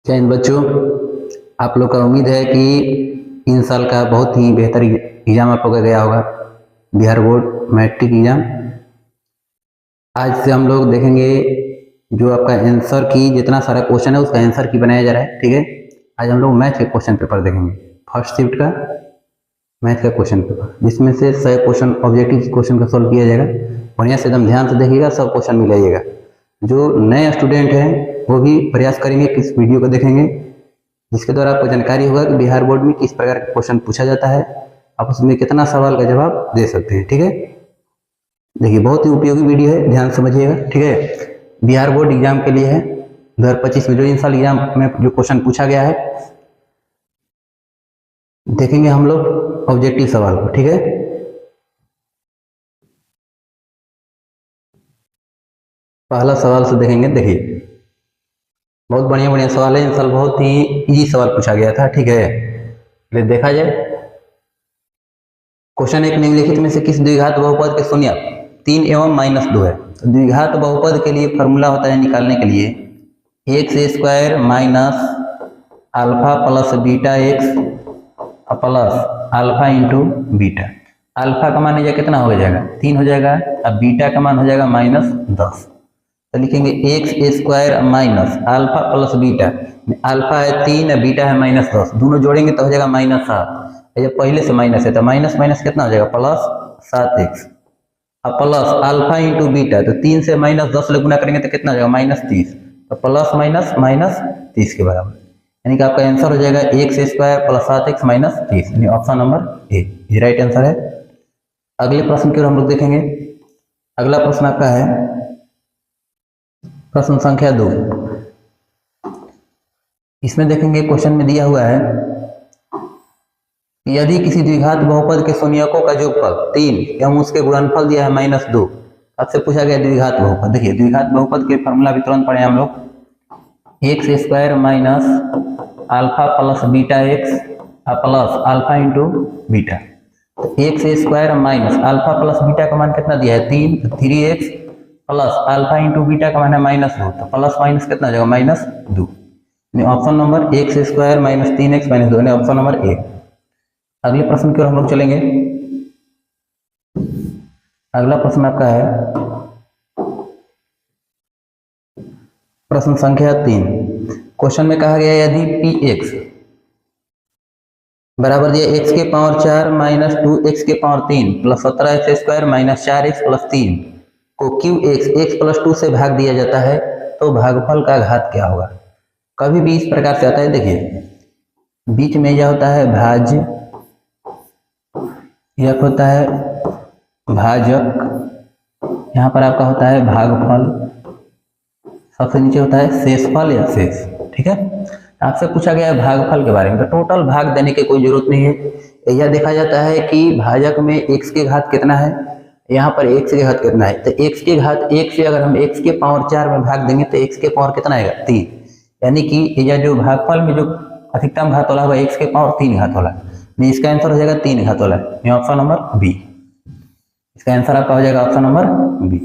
जय हिंद बच्चों, आप लोग का उम्मीद है कि इन साल का बहुत ही बेहतर एग्जाम आप लोग का गया होगा, बिहार बोर्ड मैट्रिक एग्जाम। आज से हम लोग देखेंगे जो आपका आंसर की जितना सारा क्वेश्चन है उसका आंसर की बनाया जा रहा है। ठीक है, आज हम लोग मैथ के क्वेश्चन पेपर देखेंगे, फर्स्ट शिफ्ट का मैथ का क्वेश्चन पेपर, जिसमें से 100 क्वेश्चन ऑब्जेक्टिव क्वेश्चन का सॉल्व किया जाएगा। बढ़िया से एकदम ध्यान से देखिएगा, सब क्वेश्चन मिलाइएगा। जो नए स्टूडेंट हैं वो भी प्रयास करेंगे कि इस वीडियो को देखेंगे, जिसके द्वारा आपको जानकारी होगा कि बिहार बोर्ड में किस प्रकार का क्वेश्चन पूछा जाता है, आप उसमें कितना सवाल का जवाब दे सकते हैं। ठीक है, देखिए बहुत ही उपयोगी वीडियो है, ध्यान समझिएगा। ठीक है, बिहार बोर्ड एग्जाम के लिए है 2025 में जो इन साल एग्जाम में जो क्वेश्चन पूछा गया है, देखेंगे हम लोग ऑब्जेक्टिव सवाल को। ठीक है, पहला सवाल से देखेंगे। देखिए बहुत बढ़िया बढ़िया सवाल है, इन साल बहुत ही इजी सवाल पूछा गया था। ठीक है, ले देखा जाए। क्वेश्चन एक निम्नलिखित में से किस द्विघात बहुपद के शून्य 3 एवं -2 है। तो द्विघात बहुपद के लिए फॉर्मूला होता है निकालने के लिए x² minus alpha plus beta x plus alpha into beta. Alpha का मान हो जाएगा कितना हो जाएगा 3 हो जाएगा, अब बीटा का मान हो जाएगा -10। तो लिखेंगे x² minus alpha plus beta, alpha है 3 बीटा है -10, दोनों जोड़ेंगे तो हो जाएगा -7। जब पहले से माइनस है तो माइनस माइनस कितना हो जाएगा +7x, अब प्लस अल्फा इंटू बीटा, तो 3 से -10 ले गुना करेंगे तो कितना हो जाएगा -30, तो प्लस माइनस -30 के बराबर, यानी कि आपका आंसर हो जाएगा x² प्लस 7x -30, यानी ऑप्शन नंबर ए ये राइट आंसर है। अगले प्रश्न की ओर हम लोग देखेंगे। अगला प्रश्न आपका है प्रश्न संख्या 2। इसमें देखेंगे क्वेश्चन में दिया हुआ है यदि किसी द्विघात बहुपद के शून्यकों का जोगफल 3 एवं उसके गुणनफल दिया है -2, आपसे पूछा गया द्विघात बहुपद। देखिए द्विघात बहुपद के फॉर्मूला भी तुरंत पढ़े हम लोग, x² minus alpha plus beta x plus alpha into beta. तो x² minus alpha plus beta का मान कितना दिया है 3, तो 3x plus alpha into beta का मान है -2, तो प्लस माइनस कितना जाएगा -2, option number x² minus 3x minus 2, option number ए। अगले प्रश्न की ओर हम लोग चलेंगे। अगला प्रश्न आपका है प्रश्न संख्या 3। क्वेश्चन में कहा गया यदि px बराबर दिया x के पावर 4 माइनस 2x के power 3 plus 17x² minus 4x plus 3 को qx x प्लस 2 से भाग दिया जाता है तो भागफल का घात क्या होगा। कभी भी इस प्रकार से आता है, देखिए बीच में यह होता है भाज्य, यह होता है भाजक, यहाँ पर आपका होता है भागफल, सबसे नीचे होता है शेषफल या शेष। ठीक है, आपसे पूछा गया है भागफल के बारे में, तो टोटल भाग देने की कोई जरूरत नहीं है। यह देखा जाता है कि भाजक में x के घात कितना है, यहाँ पर x के घात कितना है, तो x के घात 1 से अगर हम x के पावर 4 में भाग देंगे तो x के पावर कितना आएगा 3, यानी कि यह जो भागफल में जो अधिकतम घात वाला होगा x के पावर 3 घात वाला, इसका आंसर हो जाएगा 3 घात वाला, ऑप्शन नंबर बी। इसका आंसर आपका हो जाएगा ऑप्शन नंबर बी।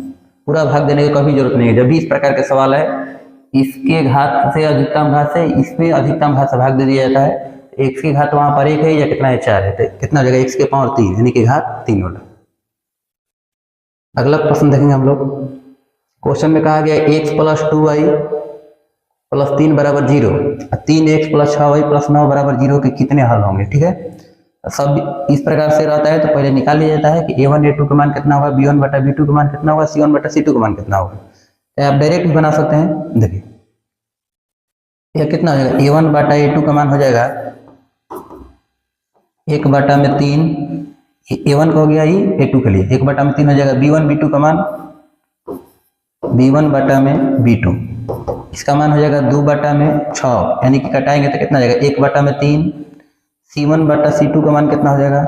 पूरा भाग देने की कभी जरूरत नहीं है। जब भी इस प्रकार के सवाल है इसके घात से अधिकतम घात से इसमें अधिकतम घात से भाग दे दिया जाता है, x की घात वहां पर 1 है या कितना है 4 है, तो कितना हो जाएगा x के पावर 3 यानी कि घात 3 वाला। अगला प्रश्न देखेंगे हम लोग। क्वेश्चन में कहा गया x प्लस 2y प्लस 3 बराबर 0, 3x प्लस 6y प्लस 9 बराबर 0 के कितने हल होंगे। ठीक है, सब इस प्रकार से रहता है, तो पहले निकाल लिया जाता है कि a1 a2 का मान कितना होगा, b1 बटा b2 का मान कितना होगा, c1 बटा c2 का मान कितना होगा। तो आप डायरेक्ट भी बना सकते हैं। देखिए यह कितना हो जाएगा a1 बटा a2 का मान हो जाएगा 1 बटा में 3, a1 का हो गया ही a2 के लिए 1 बटा में 3 हो जाएगा, b1 b2 का मान b1 बटा में b2, इसका मान हो जाएगा 2 बटा में 6, यानी कि कटाएंगे तो कितना हो जाएगा 1 बटा में 3, c1 बटा c2 का मान कितना हो जाएगा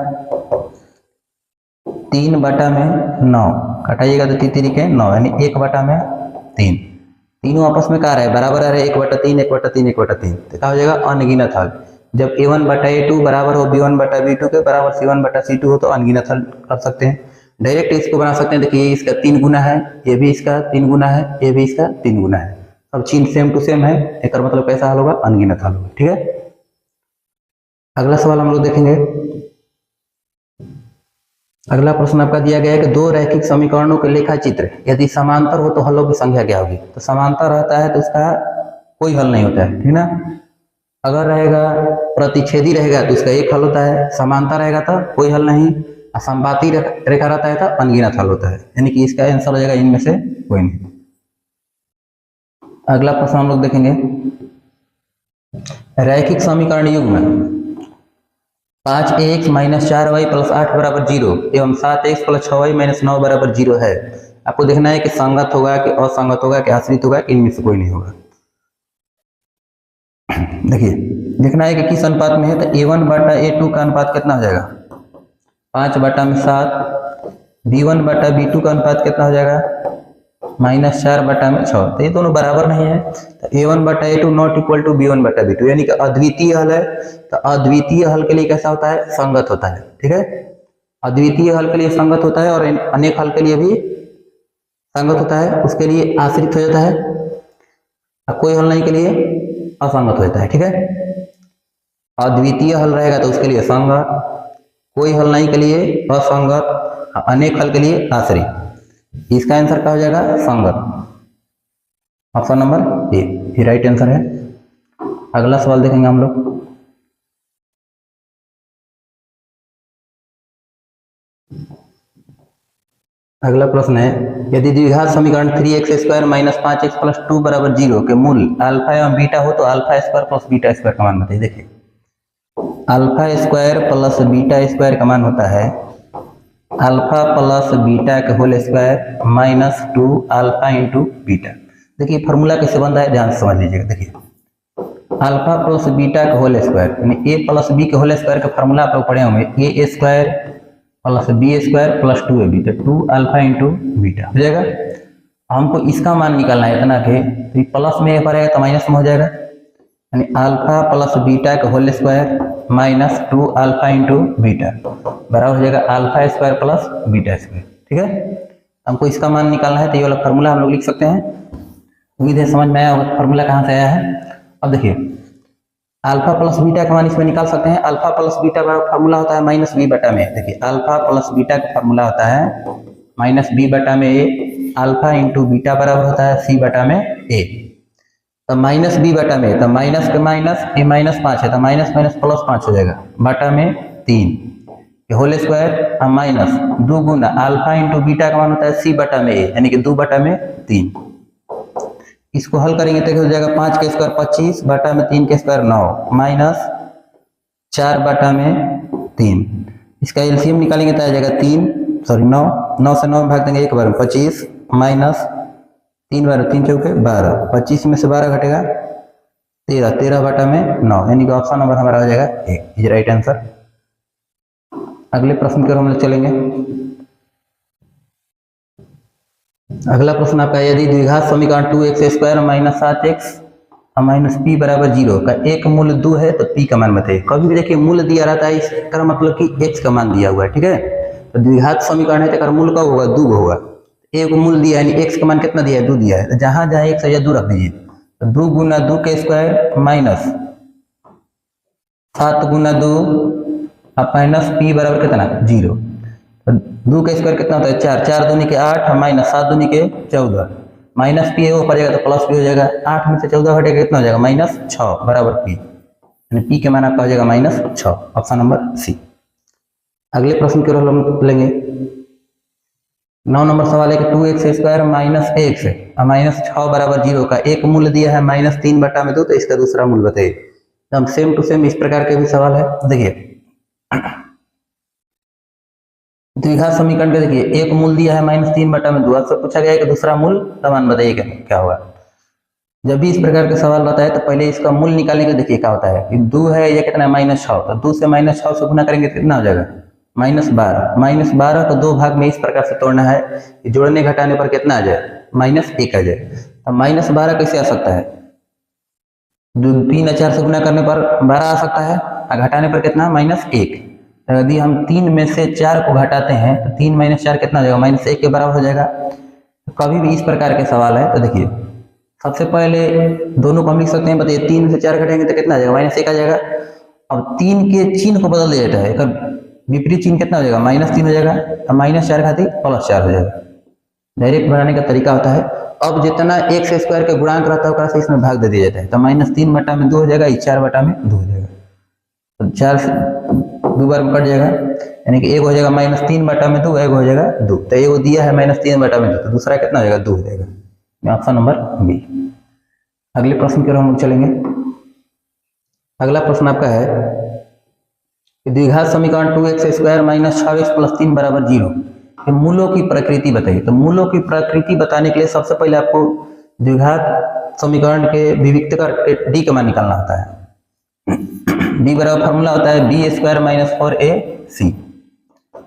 3 बटा में 9, कटाइएगा तो 3 के 9, यानी 1 बटा में 3, तीनों आपस में क्या रहा है बराबर आ रहा है 1 बटा 3 1 बटा 3 1 बटा 3, तो क्या हो जाएगा अनगिनत हल। जब a1 बटा a2 बराबर हो b1 बटा b2 के बराबर c1 बटा c2 हो तो अनगिनत हल कर सकते हैं। डायरेक्ट इसको बना सकते हैं। देखिए इसका 3 गुना है, ये भी इसका 3 गुना है, ये भी इसका 3 गुना है, अब चिन्ह सेम टू सेम है, एक मतलब कैसा हल होगा, अनगिनत हल होगा। ठीक है, अगला सवाल हम लोग देखेंगे। अगला प्रश्न आपका दिया गया है कि दो रैखिक समीकरणों के लेखा चित्र यदि समांतर हो तो हलों की संख्या क्या होगी। तो समांतर रहता है तो इसका कोई हल नहीं होता है, ठीक ना। अगर रहेगा प्रतिच्छेदी रहेगा तो इसका एक हल होता है, समांतर रहेगा तो कोई हल नहीं, असमबाती रेखा रहता है तो अनगिनत हल होता है, यानी कि इसका आंसर हो जाएगा इनमें से कोई नहीं। अगला प्रश्न हम लोग देखेंगे। रैखिक समीकरण युग्म 5x - 4y + 8 = 0 एवं 7x + 6y - 9 = 0 है। आपको देखना है कि संगत होगा कि असंगत होगा कि आश्रित होगा, इनमें से कोई नहीं होगा। देखिए, देखना है कि किस अनुपात में है। तो A1/A2 का अनुपात कितना हो जाएगा, 5/7। B1/B2 का अनुपात कितना हो जाएगा, -4/6। तो ये दोनों बराबर नहीं है, तो A1/A2 not equal to B1/B2, यानी कि अद्वितीय हल है। तो अद्वितीय हल के लिए कैसा होता है, संगत होता है। ठीक है, अद्वितीय हल के लिए संगत होता है और अनेक हल के लिए भी संगत होता है, उसके लिए आश्रित हो जाता है, और कोई हल नहीं के लिए असंगत होता है। ठीक है, अद्वितीय हल रहेगा तो उसके लिए संगत, कोई हल नहीं के लिए असंगत, अनेक हल के लिए आश्रित। इसका आंसर क्या हो जाएगा, संगत। ऑप्शन नंबर ए ये राइट आंसर है। अगला सवाल देखेंगे हम लोग। अगला प्रश्न है, यदि द्विघात समीकरण 3x² - 5x + 2 = 0 के मूल अल्फा एवं बीटा हो तो α² + β² का मान बताइए। देखिए, α² + β² का मान होता है α + बीटा के होल स्क्वायर -2 α × बीटा। देखिए फॉर्मूला कैसे बनता है, ध्यान से समझ लीजिएगा। देखिए, अल्फा प्लस बीटा का होल स्क्वायर यानी a + b के होल स्क्वायर का फॉर्मूला आप लोग पढ़े होंगे, a² + b² + 2ab, तो 2 α × बीटा हो जाएगा। हमको इसका मान निकालना है इतना के, तो प्लस में पड़ेगा तो माइनस में हो जाएगा, यानी अल्फा + बीटा का होल स्क्वायर -2 α × बीटा बराबर हो जाएगा α² + β²। ठीक है, हमको इसका मान निकालना है, तो ये वाला फॉर्मूला हम लोग लिख सकते हैं। उम्मीद है समझ में आया होगा फॉर्मूला कहाँ से आया है। अब देखिए, अल्फा + बीटा का मान इसमें निकाल सकते हैं। अल्फा + बीटा का फॉर्मूला होता है -b/a। देखिए, अल्फा + बीटा का फॉर्मूला होता है -b/a, अल्फा × बीटा बराबर होता है c/a। तो -b/a, तो माइनस के माइनस ये -5 है, तो माइनस +5 हो जाएगा, बटा में 3 होल स्क्वायर माइनस 2 गुना अल्फा × बीटा का मान होता है c/a, यानी कि 2/3। इसको हल करेंगे तो हो जाएगा 5 के स्क्वायर 25 बटा में 3 के स्क्वायर 9 माइनस 4/3। इसका एलसीएम निकालेंगे तो आ जाएगा 9 से 9 भाग देंगे एक बार में 25 माइनस 3 बार 3 चौके 12, 25 में से 12 घटेगा 13/9, यानी कि ऑप्शन नंबर हमारा हो जाएगा ए, राइट आंसर। अगले प्रश्न की ओर हम लोग चलेंगे। अगला प्रश्न आपका, यदि द्विघात समीकरण 2x² - 7x - p = 0 का एक मूल 2 है तो p का मान बताइए। कभी भी देखिए मूल दिया रहता है, इसका मतलब कि x का मान दिया हुआ है। ठीक है, तो द्विघात समीकरण है तो मूल कब होगा, 2 होगा। एक मूल दिया है, यानी x का मान कितना दिया है, 2 दिया है, तो जहां जहां x है या 2 रख दीजिए। तो 2 गुना 2 के स्क्वायर माइनस 7 गुना 2 अब माइनस p बराबर कितना 0। 2 का स्क्वायर कितना होता है 4, 4 दूनी के 8 माइनस 7 दूनी के 14, माइनस पी वो पड़ जाएगा तो प्लस पी हो जाएगा। 8 में से 14 घटेगा कितना हो जाएगा -6 बराबर पी, यानी पी के मान आपका हो जाएगा -6, ऑप्शन नंबर सी। अगले प्रश्न की ओर हम लेंगे। 9 नंबर सवाल है कि 2x² - x -6 = 0 का एक मूल दिया है -3/2, तो इसका दूसरा मूल बताइए। तो हम सेम टू सेम इस प्रकार के भी सवाल है। देखिए, द्विघात समीकरण का देखिए एक मूल दिया है -3/2, आपसे पूछा गया है कि दूसरा मूल का मान बताइए क्या होगा। जब भी इस प्रकार के सवाल रहता है तो पहले इसका मूल निकालने के देखिए क्या होता है कि 2 है या कितना -6, तो 2 से -6 से गुना करेंगे तो कितना हो जाएगा -12। -12 को 2 भाग में इस प्रकार से तोड़ना है कि जोड़ने घटाने पर कितना आ जाए -1 आ जाए। तो -12 कैसे आ सकता है, 3 और 4 से गुना करने पर 12 आ सकता है, और घटाने पर कितना -1। यदि हम 3 में से 4 को घटाते हैं तो 3 - 4 कितना हो जाएगा -1 के बराबर हो जाएगा। तो कभी भी इस प्रकार के सवाल है तो देखिए सबसे पहले दोनों को हम लिख सकते हैं, बताइए 3 से 4 घटेंगे तो कितना आ जाएगा, -1 आ जाएगा। अब 3 के चिन्ह को बदल दिया जाता है, विपरीत चिन्ह कितना हो जाएगा, -3 हो जाएगा। अब -4 खातिर +4 हो जाएगा। डायरेक्ट बनाने का तरीका होता है। अब जितना x स्क्वायर के गुणांक रहता है ओकरा से इसमें भाग दे दिया जाता है, तो -3 बटा में 2 हो जाएगा, 4 बटा में 2 हो जाएगा। तो 4 से 2 बार में कट जाएगा, यानी कि एक हो जाएगा -3 बटा में 2, एक हो जाएगा 2। तो एगो दिया है -3 बटा में 2, तो दूसरा कितना हो जाएगा, 2 हो जाएगा। Option number B. अगले प्रश्न की ओर हम चलेंगे। अगला प्रश्न आपका है द्विघात समीकरण 2x square minus 6x plus 3 बराबर 0 के मूलों की प्रकृति बताइए। तो मूलों की प्रकृति बताने के लिए सबसे पहले आपको द्विघात समीकरण के विविक्त कर डी का मान निकालना होता है। डी बराबर फॉर्मूला होता है B square minus 4ac।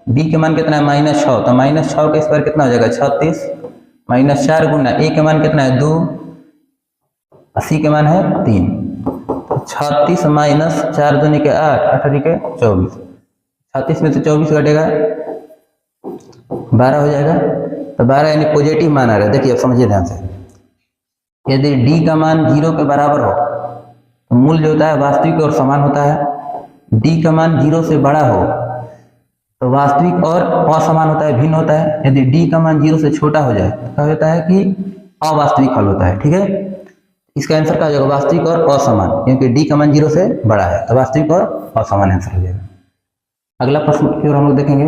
B के मान कितना है, -6, तो -6 का स्क्वायर कितना हो जाएगा, 36, -4 गुना ए के मान कितना है 2, सी के मान है 3, 36 माइनस 4 दूनी के 8, 8 के 24, 36 में से 24 घटेगा 12 हो जाएगा। तो 12 यानी पॉजिटिव मान आ रहा है। देखिए अब समझिए ध्यान से, यदि डी का मान 0 के बराबर हो तो मूल जो होता है वास्तविक और समान होता है। डी का मान 0 से बड़ा हो तो वास्तविक और असमान होता है, भिन्न होता है। यदि डी का मान 0 से छोटा हो जाए तो क्या होता है कि अवास्तविक हल होता है। ठीक है, इसका आंसर क्या हो जाएगा, वास्तविक और असमान, क्योंकि डी का मान 0 से बड़ा है तो वास्तविक और असमान आंसर हो जाएगा। अगला प्रश्न की ओर हम लोग देखेंगे।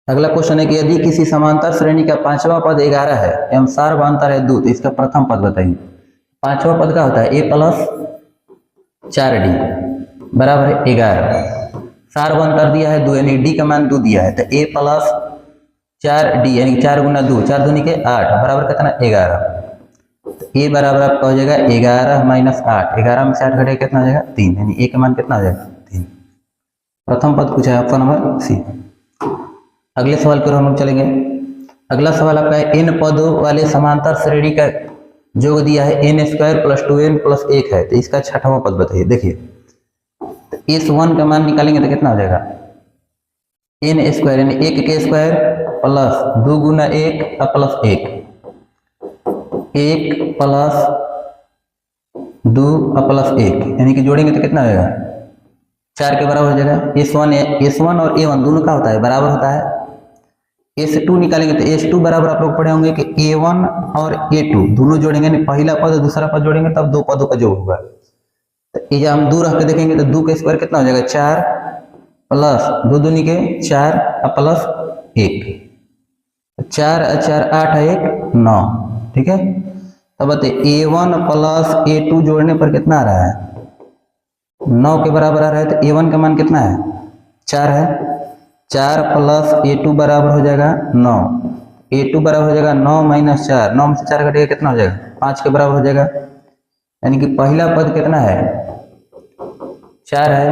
अगला क्वेश्चन है कि यदि किसी समांतर श्रेणी का 5वां पद 11 है एवं सार्वधान्तर है 2, तो इसका प्रथम पद बताइए। 5वां पद क्या होता है, a + 4d बराबर है 11। सार्वधान्तर दिया है 2, यानी डी का मान 2 दिया है, तो a + 4d यानी 4 गुना 2, 4 दूनी के 8 बराबर कितना 11। तो ए बराबर आपका हो जाएगा 11 माइनस 8, 11 में से 8 घटेगा कितना हो जाएगा 3, यानी ए का मान कितना हो जाएगा 3। प्रथम पद पूछा है, ऑप्शन नंबर सी। अगले सवाल पर हम लोग चलेंगे। अगला सवाल आपका है n पदों वाले समांतर श्रेणी का योग दिया है n square plus 2n plus 1 है, तो इसका 6वां पद बताइए। देखिए तो S1 का मान निकालेंगे तो कितना हो जाएगा, n स्क्वायर यानी 1 के स्क्वायर प्लस 2 गुना 1 प्लस 1, 1 प्लस 2 प्लस 1, यानी कि जोड़ेंगे तो कितना होगा 4 के बराबर हो जाएगा। S1 और A1 दोनों का होता है बराबर होता है। S2 निकालेंगे तो S2 बराबर आप लोग पढ़े होंगे कि A1 और A2 दोनों जोड़ेंगे, यानी पहला पद और दूसरा पद जोड़ेंगे तब 2 पदों का जोड़ होगा। तो ये जब हम 2 रख के देखेंगे तो 2 का स्क्वायर कितना हो जाएगा 4 प्लस 2 दूनी के 4 प्लस 1, 4 4 8 1 9। ठीक है, तब बताइए A1 प्लस A2 जोड़ने पर कितना आ रहा है, 9 के बराबर आ रहा है। तो A1 का मान कितना है 4 है, 4 प्लस A2 बराबर हो जाएगा 9, A2 बराबर हो जाएगा 9 माइनस 4, 9 में से 4 घटेगा कितना हो जाएगा 5 के बराबर हो जाएगा। यानी कि पहला पद कितना है 4 है,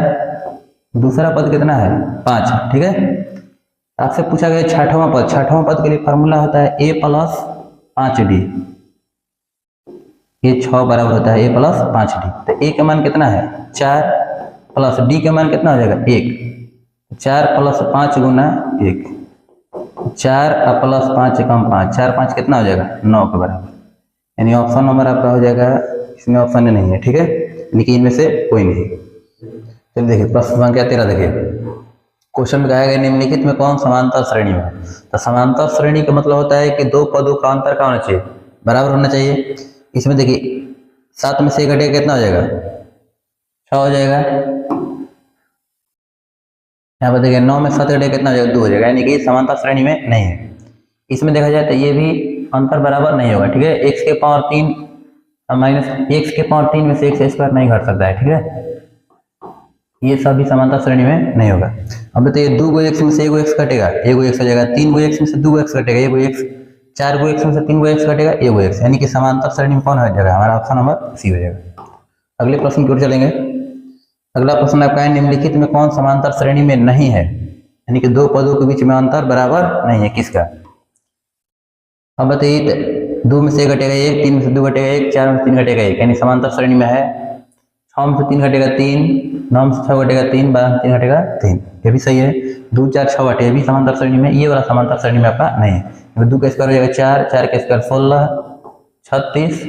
दूसरा पद कितना है 5। ठीक है, आपसे पूछा गया 6वां पद। 6वां पद के लिए फॉर्मूला होता है a + 5d, ये 6 बराबर होता है a + 5d। तो a का मान कितना है 4 प्लस d का मान कितना हो जाएगा 1, 4 प्लस 5 गुना 1, 4 प्लस 5 कम 5, 4 5 कितना हो जाएगा 9 के बराबर। यानी ऑप्शन नंबर आपका हो जाएगा, इसमें ऑप्शन नहीं है। ठीक है, लेकिन इनमें से कोई नहीं। चलिए देखिए प्रश्न संख्या 13 देखिए। क्वेश्चन में कहा गया निम्नलिखित में कौन समांतर श्रेणी में। तो समांतर श्रेणी का मतलब होता है कि 2 पदों का अंतर क्या होना चाहिए, बराबर होना चाहिए। इसमें देखिए 7 में से 1 घटेगा कितना हो जाएगा 6 हो जाएगा। यहाँ पर देखिए 9 में 7 घटेगा कितना हो जाएगा 2 हो जाएगा, यानी कि समांतर श्रेणी में नहीं है। इसमें देखा जाए तो ये भी अंतर बराबर नहीं होगा। ठीक है, x के पावर 3 माइनस x के पावर 3 में से x स्क्वायर नहीं घट सकता है। ठीक है, ये सभी समांतर श्रेणी में नहीं होगा। अब बताइए 2 x में से 1 x घटेगा 1 x हो जाएगा, 3 x में से 2 x घटेगा 1 x, 4 x में से 3 x घटेगा 1 x, यानी कि समांतर श्रेणी में कौन हो जाएगा हमारा ऑप्शन नंबर सी हो जाएगा। अगले प्रश्न की ओर चलेंगे। अगला प्रश्न आपका है निम्नलिखित में कौन समांतर श्रेणी में नहीं है, यानी कि 2 पदों के बीच में अंतर बराबर नहीं है, किसका। अब बताइए 2 में से 1 घटेगा 1, 3 में से 2 घटेगा 1, 4 में से 3 घटेगा 1, यानी समांतर श्रेणी में है। 6 में से 3 घटेगा 3, 9 में से 6 घटेगा 3, 12 में 3 घटेगा 3, ये भी सही है। 2 4 6 घटे, ये भी समांतर श्रेणी में, ये वाला समांतर श्रेणी में आपका नहीं है। 2 का स्क्वायर हो जाएगा 4, 4 का स्क्वायर 16, 36,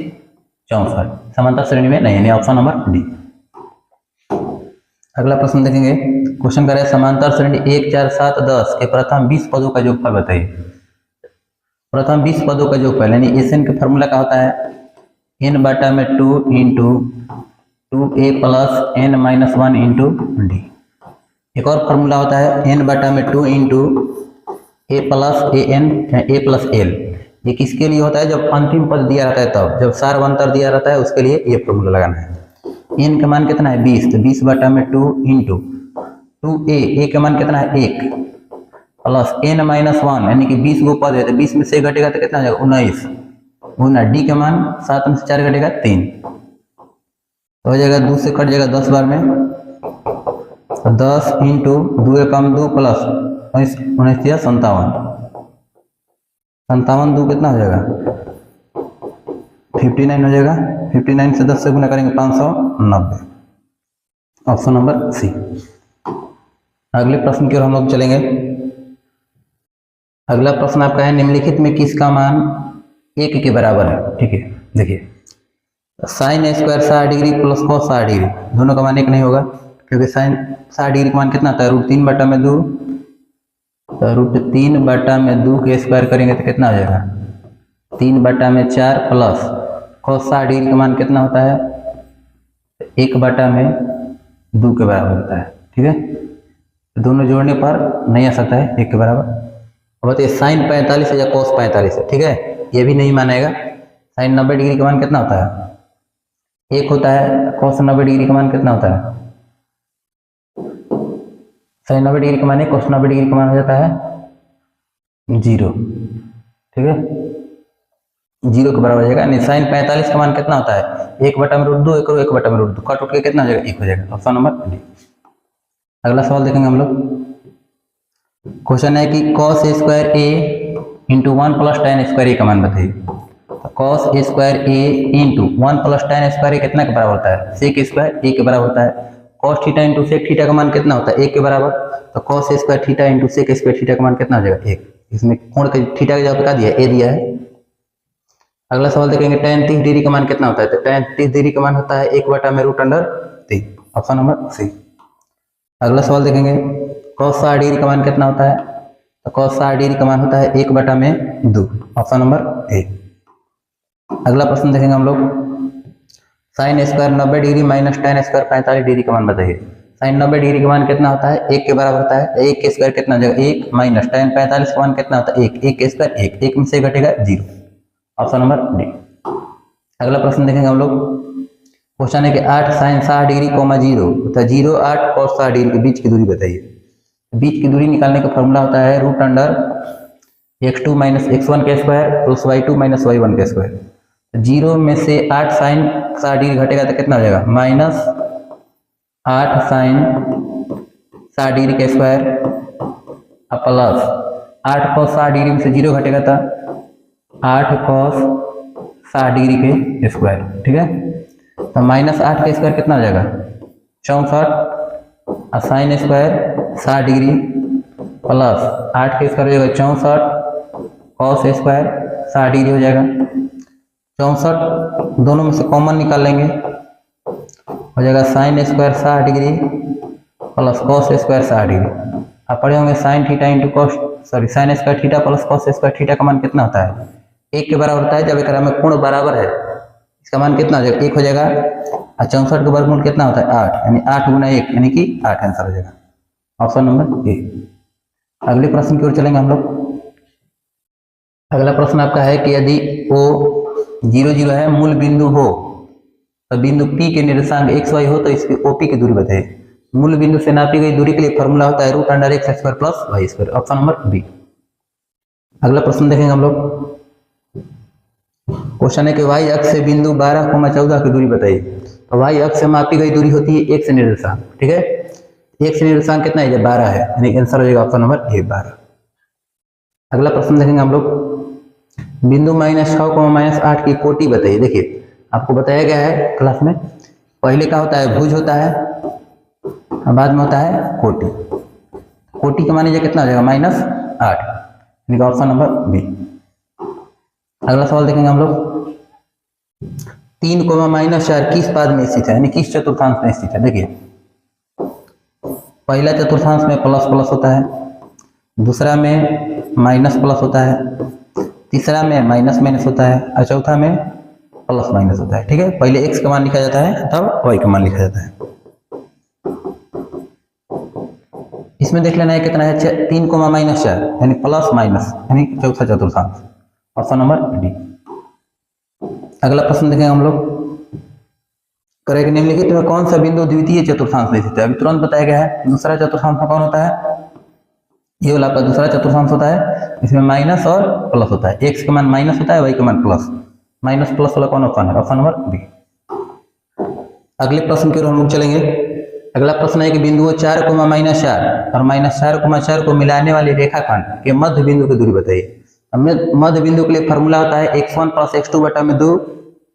64 समांतर श्रेणी में नहीं, यानी ऑप्शन नंबर डी। अगला प्रश्न देखेंगे, क्वेश्चन करें समांतर श्रेणी 1, 4, 7, 10 के प्रथम 20 पदों का योगफल बताइए। प्रथम 20 पदों का योगफल यानी एसएन का फॉर्मूला क्या होता है, n बटा में 2 into 2a plus n minus 1 into D. एक और फार्मूला होता है n बटा में 2 into a plus an a plus l। ये किसके लिए होता है, जब अंतिम पद दिया रहता है तब, जब सार्वंतर दिया रहता है उसके लिए ये फार्मूला लगाना है। n का मान कितना है 20, तो 20 बटा में 2 इंटू 2a का मान कितना है 1 प्लस n माइनस 1 यानी कि 20 गो पद है तो 20 में से घटेगा तो कितना हो जाएगा 19 गुना डी का मान 7 में से 4 घटेगा 3 तो हो जाएगा 2 से कट जाएगा 10 बार में, 10 इंटू 2 कम 2 प्लस 19 या 57 2 कितना हो जाएगा 59 हो जाएगा। 59 से 10 से गुना करेंगे 590, ऑप्शन नंबर सी। अगले प्रश्न की ओर हम लोग चलेंगे। अगला प्रश्न आपका है निम्नलिखित में किसका मान 1 के बराबर है। ठीक है, देखिए sine square 60 degree plus cos 60 degree, दोनों का मान 1 नहीं होगा क्योंकि साइन 60 डिग्री का मान कितना आता है √3 बटा में 2, तो √3 बटा में 2 के स्क्वायर करेंगे तो कितना हो जाएगा 3 बटा में 4 प्लस कॉस 60 डिग्री का मान कितना होता है 1 बटा में 2 के बराबर होता है। ठीक है, दोनों जोड़ने पर नहीं आ सकता है 1 के बराबर। अब बताइए साइन 45 है या कॉस 45 है। ठीक है, ये भी नहीं मानेगा। साइन 90 डिग्री का मान कितना होता है 1 होता है, कॉस 90 डिग्री का मान कितना होता है, साइन 90 डिग्री का मान 1, कॉस 90 डिग्री का मान हो जाता है 0। ठीक है, 0 के बराबर हो जाएगा। यानी साइन 45 का मान कितना होता है 1 बटा में √2, 1 बटा में √2, कट उठ के कितना हो जाएगा 1 हो जाएगा, ऑप्शन नंबर डी। अगला सवाल देखेंगे हम लोग। क्वेश्चन है कि cos square a into 1 plus tan square a का मान बताइए। तो cos square a into 1 plus tan square a कितना के बराबर होता है sec स्क्वायर a के बराबर होता है। cos theta into sec theta का मान कितना होता है 1 के बराबर, तो cos square theta into sec square theta का मान कितना हो जाएगा 1। इसमें कोण का थीटा का जगह क्या दिया है a दिया है। अगला सवाल देखेंगे tan 30 डिग्री का मान कितना होता है, तो tan 30 डिग्री का मान होता है 1 बटा में √3, ऑप्शन नंबर सी। अगला सवाल देखेंगे cos 60 डिग्री का मान कितना होता है, तो cos 60 डिग्री का मान होता है 1 बटा में 2, ऑप्शन नंबर ए। अगला प्रश्न देखेंगे हम लोग, sine square 90 degree minus tan square 45 degree का मान बताइए। साइन 90 डिग्री का मान कितना होता है 1 के बराबर होता है, 1 के स्क्वायर कितना हो जाएगा 1 माइनस tan 45 का मान कितना होता है 1, 1 के स्क्वायर 1 में से घटेगा 0, ऑप्शन नंबर डी। अगला प्रश्न देखेंगे हम लोग। क्वेश्चन है कि 8 साइन 60 डिग्री 0, तो 0 8 cos 60 डिग्री के बीच की दूरी बताइए। बीच की दूरी निकालने का फॉर्मूला होता है √x2 माइनस x1 के square plus y2 minus y1 के स्क्वायर। 0 में से 8 साइन 60 डिग्री घटेगा तो कितना हो जाएगा -8 साइन 60 डिग्री के स्क्वायर प्लस 8 cos 60 डिग्री में से 0 घटेगा था 8 cos 60 डिग्री के स्क्वायर। ठीक है, तो -8 का स्क्वायर कितना हो जाएगा 64 और साइन स्क्वायर 60 डिग्री प्लस 8 के स्क्वायर हो जाएगा 64 cos स्क्वायर 60 डिग्री हो जाएगा। 64 दोनों में से कॉमन निकाल लेंगे, हो जाएगा sine square 60 degree plus cos square 60 degree. आप पढ़े होंगे sine theta into cos sine square theta plus cos square theta का मान कितना होता है 1 के बराबर होता है। जब एक में कोण बराबर है इसका मान कितना हो जाएगा 1 हो जाएगा, और 64 का वर्गमूल कितना होता है 8, यानी 8 गुना 1 यानी कि 8 आंसर हो जाएगा, ऑप्शन नंबर ए। अगले प्रश्न की ओर चलेंगे हम लोग। अगला प्रश्न आपका है कि यदि O 0 0 है मूल बिंदु हो तो बिंदु P के निर्देशांक xy हो तो इसकी OP की दूरी बताइए। मूल बिंदु से नापी गई दूरी के लिए फॉर्मूला होता है √x² plus y², option number B. अगला प्रश्न देखेंगे हम लोग। क्वेश्चन है कि y अक्ष से बिंदु 12,14 की दूरी बताइए। तो y अक्ष से मापी गई दूरी होती है x निर्देशांक। ठीक है, x निर्देशांक कितना है 12 है, यानी आंसर हो जाएगा ऑप्शन नंबर ए 12। अगला प्रश्न देखेंगे हम लोग। बिंदु -6, -8 की कोटि बताइए। देखिए आपको बताया गया है क्लास में, पहले का होता है भुज होता है और बाद में होता है कोटि। कोटि का मान कितना हो जाएगा -8, यानी ऑप्शन नंबर बी। अगला सवाल देखेंगे हम लोग। 3 कोमा माइनस 4 किस पाद में स्थित है, यानी किस चतुर्थांश में स्थित है। देखिए पहला चतुर्थांश में प्लस प्लस होता है, दूसरा में माइनस प्लस होता है, तीसरा में माइनस माइनस होता है और चौथा में प्लस माइनस होता है। ठीक है, पहले एक्स का मान लिखा जाता है तब वाई का मान लिखा जाता है। इसमें देख लेना है कितना है, 3 कोमा माइनस 4 यानी प्लस माइनस यानी चौथा चतुर्थांश, ऑप्शन नंबर डी। अगला प्रश्न देखेंगे हम लोग, करेक्ट निम्नलिखित में कौन सा बिंदु द्वितीय चतुर्थांश में स्थित है। अभी तुरंत बताया गया है, दूसरा चतुर्थांश में कौन होता है, ये वाला आपका दूसरा चतुर्थांश होता है, इसमें माइनस और प्लस होता है, एक्स का मान माइनस होता है, वाई का मान प्लस, माइनस प्लस वाला कौन ऑप्शन है, ऑप्शन नंबर बी। अगले प्रश्न की ओर हम लोग चलेंगे। अगला प्रश्न है कि बिंदुओं 4 कोमा माइनस 4 और माइनस 4 कोमा 4 को मिलाने वाले रेखाखंड के मध्य बिंदु की दूरी बताइए। मध्य बिंदु के लिए फॉर्मूला होता है x1 प्लस x2 बटा में 2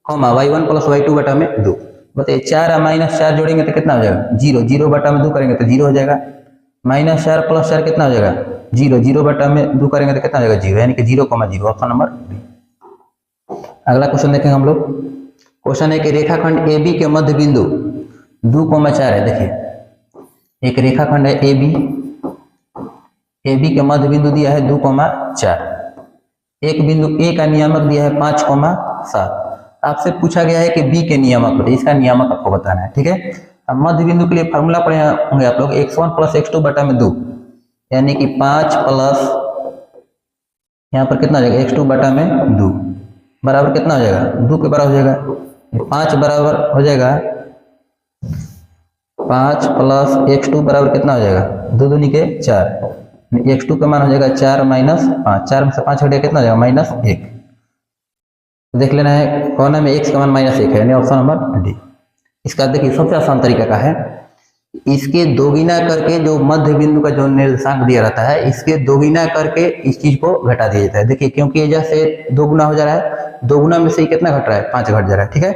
कोमा y1 प्लस y2 बटा में 2। बताइए 4 और माइनस 4 जोड़ेंगे तो कितना हो जाएगा, 0, 0 बटा में 2 करेंगे तो 0 हो जाएगा, माइनस 4 प्लस 4 कितना हो जाएगा, 0, 0 बटा में 2 करेंगे तो कितना हो जाएगा, 0, यानी कि 0,0, ऑप्शन नंबर बी। अगला क्वेश्चन देखेंगे हम लोग। क्वेश्चन है कि रेखाखंड ए बी के मध्य बिंदु 2,4 है। देखिए एक रेखाखंड है ए बी के मध्य बिंदु दिया है 2,4, एक बिंदु ए का नियामक दिया है 5,7। आपसे पूछा गया है कि बी के नियामक बताइए, इसका नियामक आपको बताना है। ठीक है, अब मध्य बिंदु के लिए फॉर्मूला पढ़े होंगे आप लोग, x1 प्लस x2 बटा में 2 यानी कि 5 प्लस यहाँ पर कितना हो जाएगा, x2 बटा में 2 बराबर कितना हो जाएगा, 2 के बराबर हो जाएगा, 5 बराबर हो जाएगा 5 प्लस x2 बराबर कितना हो जाएगा, 2 दूनी के 4, x2 का मान हो जाएगा 4 माइनस 5, 4 में से 5 हटेगा कितना हो जाएगा, -1। देख लेना है कोना में x का मान -1 है, यानी ऑप्शन नंबर डी। इसका देखिए सबसे आसान तरीका का है, इसके दोगुना करके जो मध्य बिंदु का जो निर्देशांक दिया रहता है, इसके दोगुना करके इस चीज को घटा दिया जाता है। देखिए क्योंकि जैसे 2 गुना हो जा रहा है, 2 गुना में से कितना घट रहा है, 5 घट जा रहा है। ठीक है,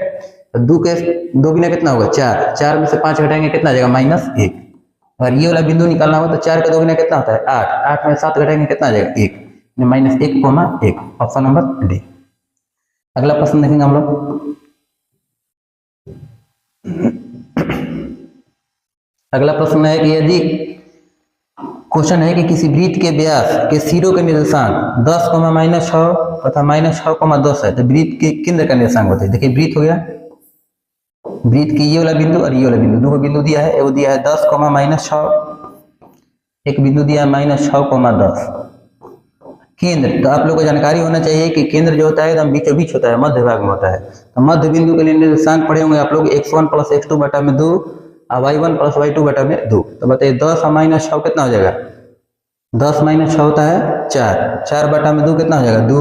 तो 2 के दोगुना कितना होगा, 4, 4 में से 5 घटाएंगे कितना आ जाएगा, -1। अगर ये वाला बिंदु निकालना हो तो 4 का दोगुना कितना होता है, 8, 8 में 7 घटाएंगे कितना आ जाएगा, 1, -1,1, ऑप्शन नंबर डी। अगला प्रश्न देखेंगे हम लोग। अगला प्रश्न है कि यदि क्वेश्चन है कि किसी वृत्त के व्यास के सिरों के निर्देशांक 10, -6 तथा -6,10 है तो वृत्त के केंद्र का निर्देशांक बताइए। देखिए वृत्त हो गया, वृत्त की ये वाला बिंदु और ये वाला बिंदु, दो बिंदु दिया है, वो दिया है 10, -6, एक बिंदु दिया है -6,10। केंद्र, तो आप लोगों को जानकारी होना चाहिए कि केंद्र जो होता है एकदम बीचों बीच होता है, मध्य भाग में होता है। तो मध्य बिंदु के लिए निर्देशांक पढ़े होंगे आप लोग, x1 प्लस x2 बटा में 2 और y1 प्लस y2 बटा में 2। तो बताइए 10 और -6 कितना हो जाएगा, 10 -6 होता है 4, 4 बटा में 2 कितना हो जाएगा, 2,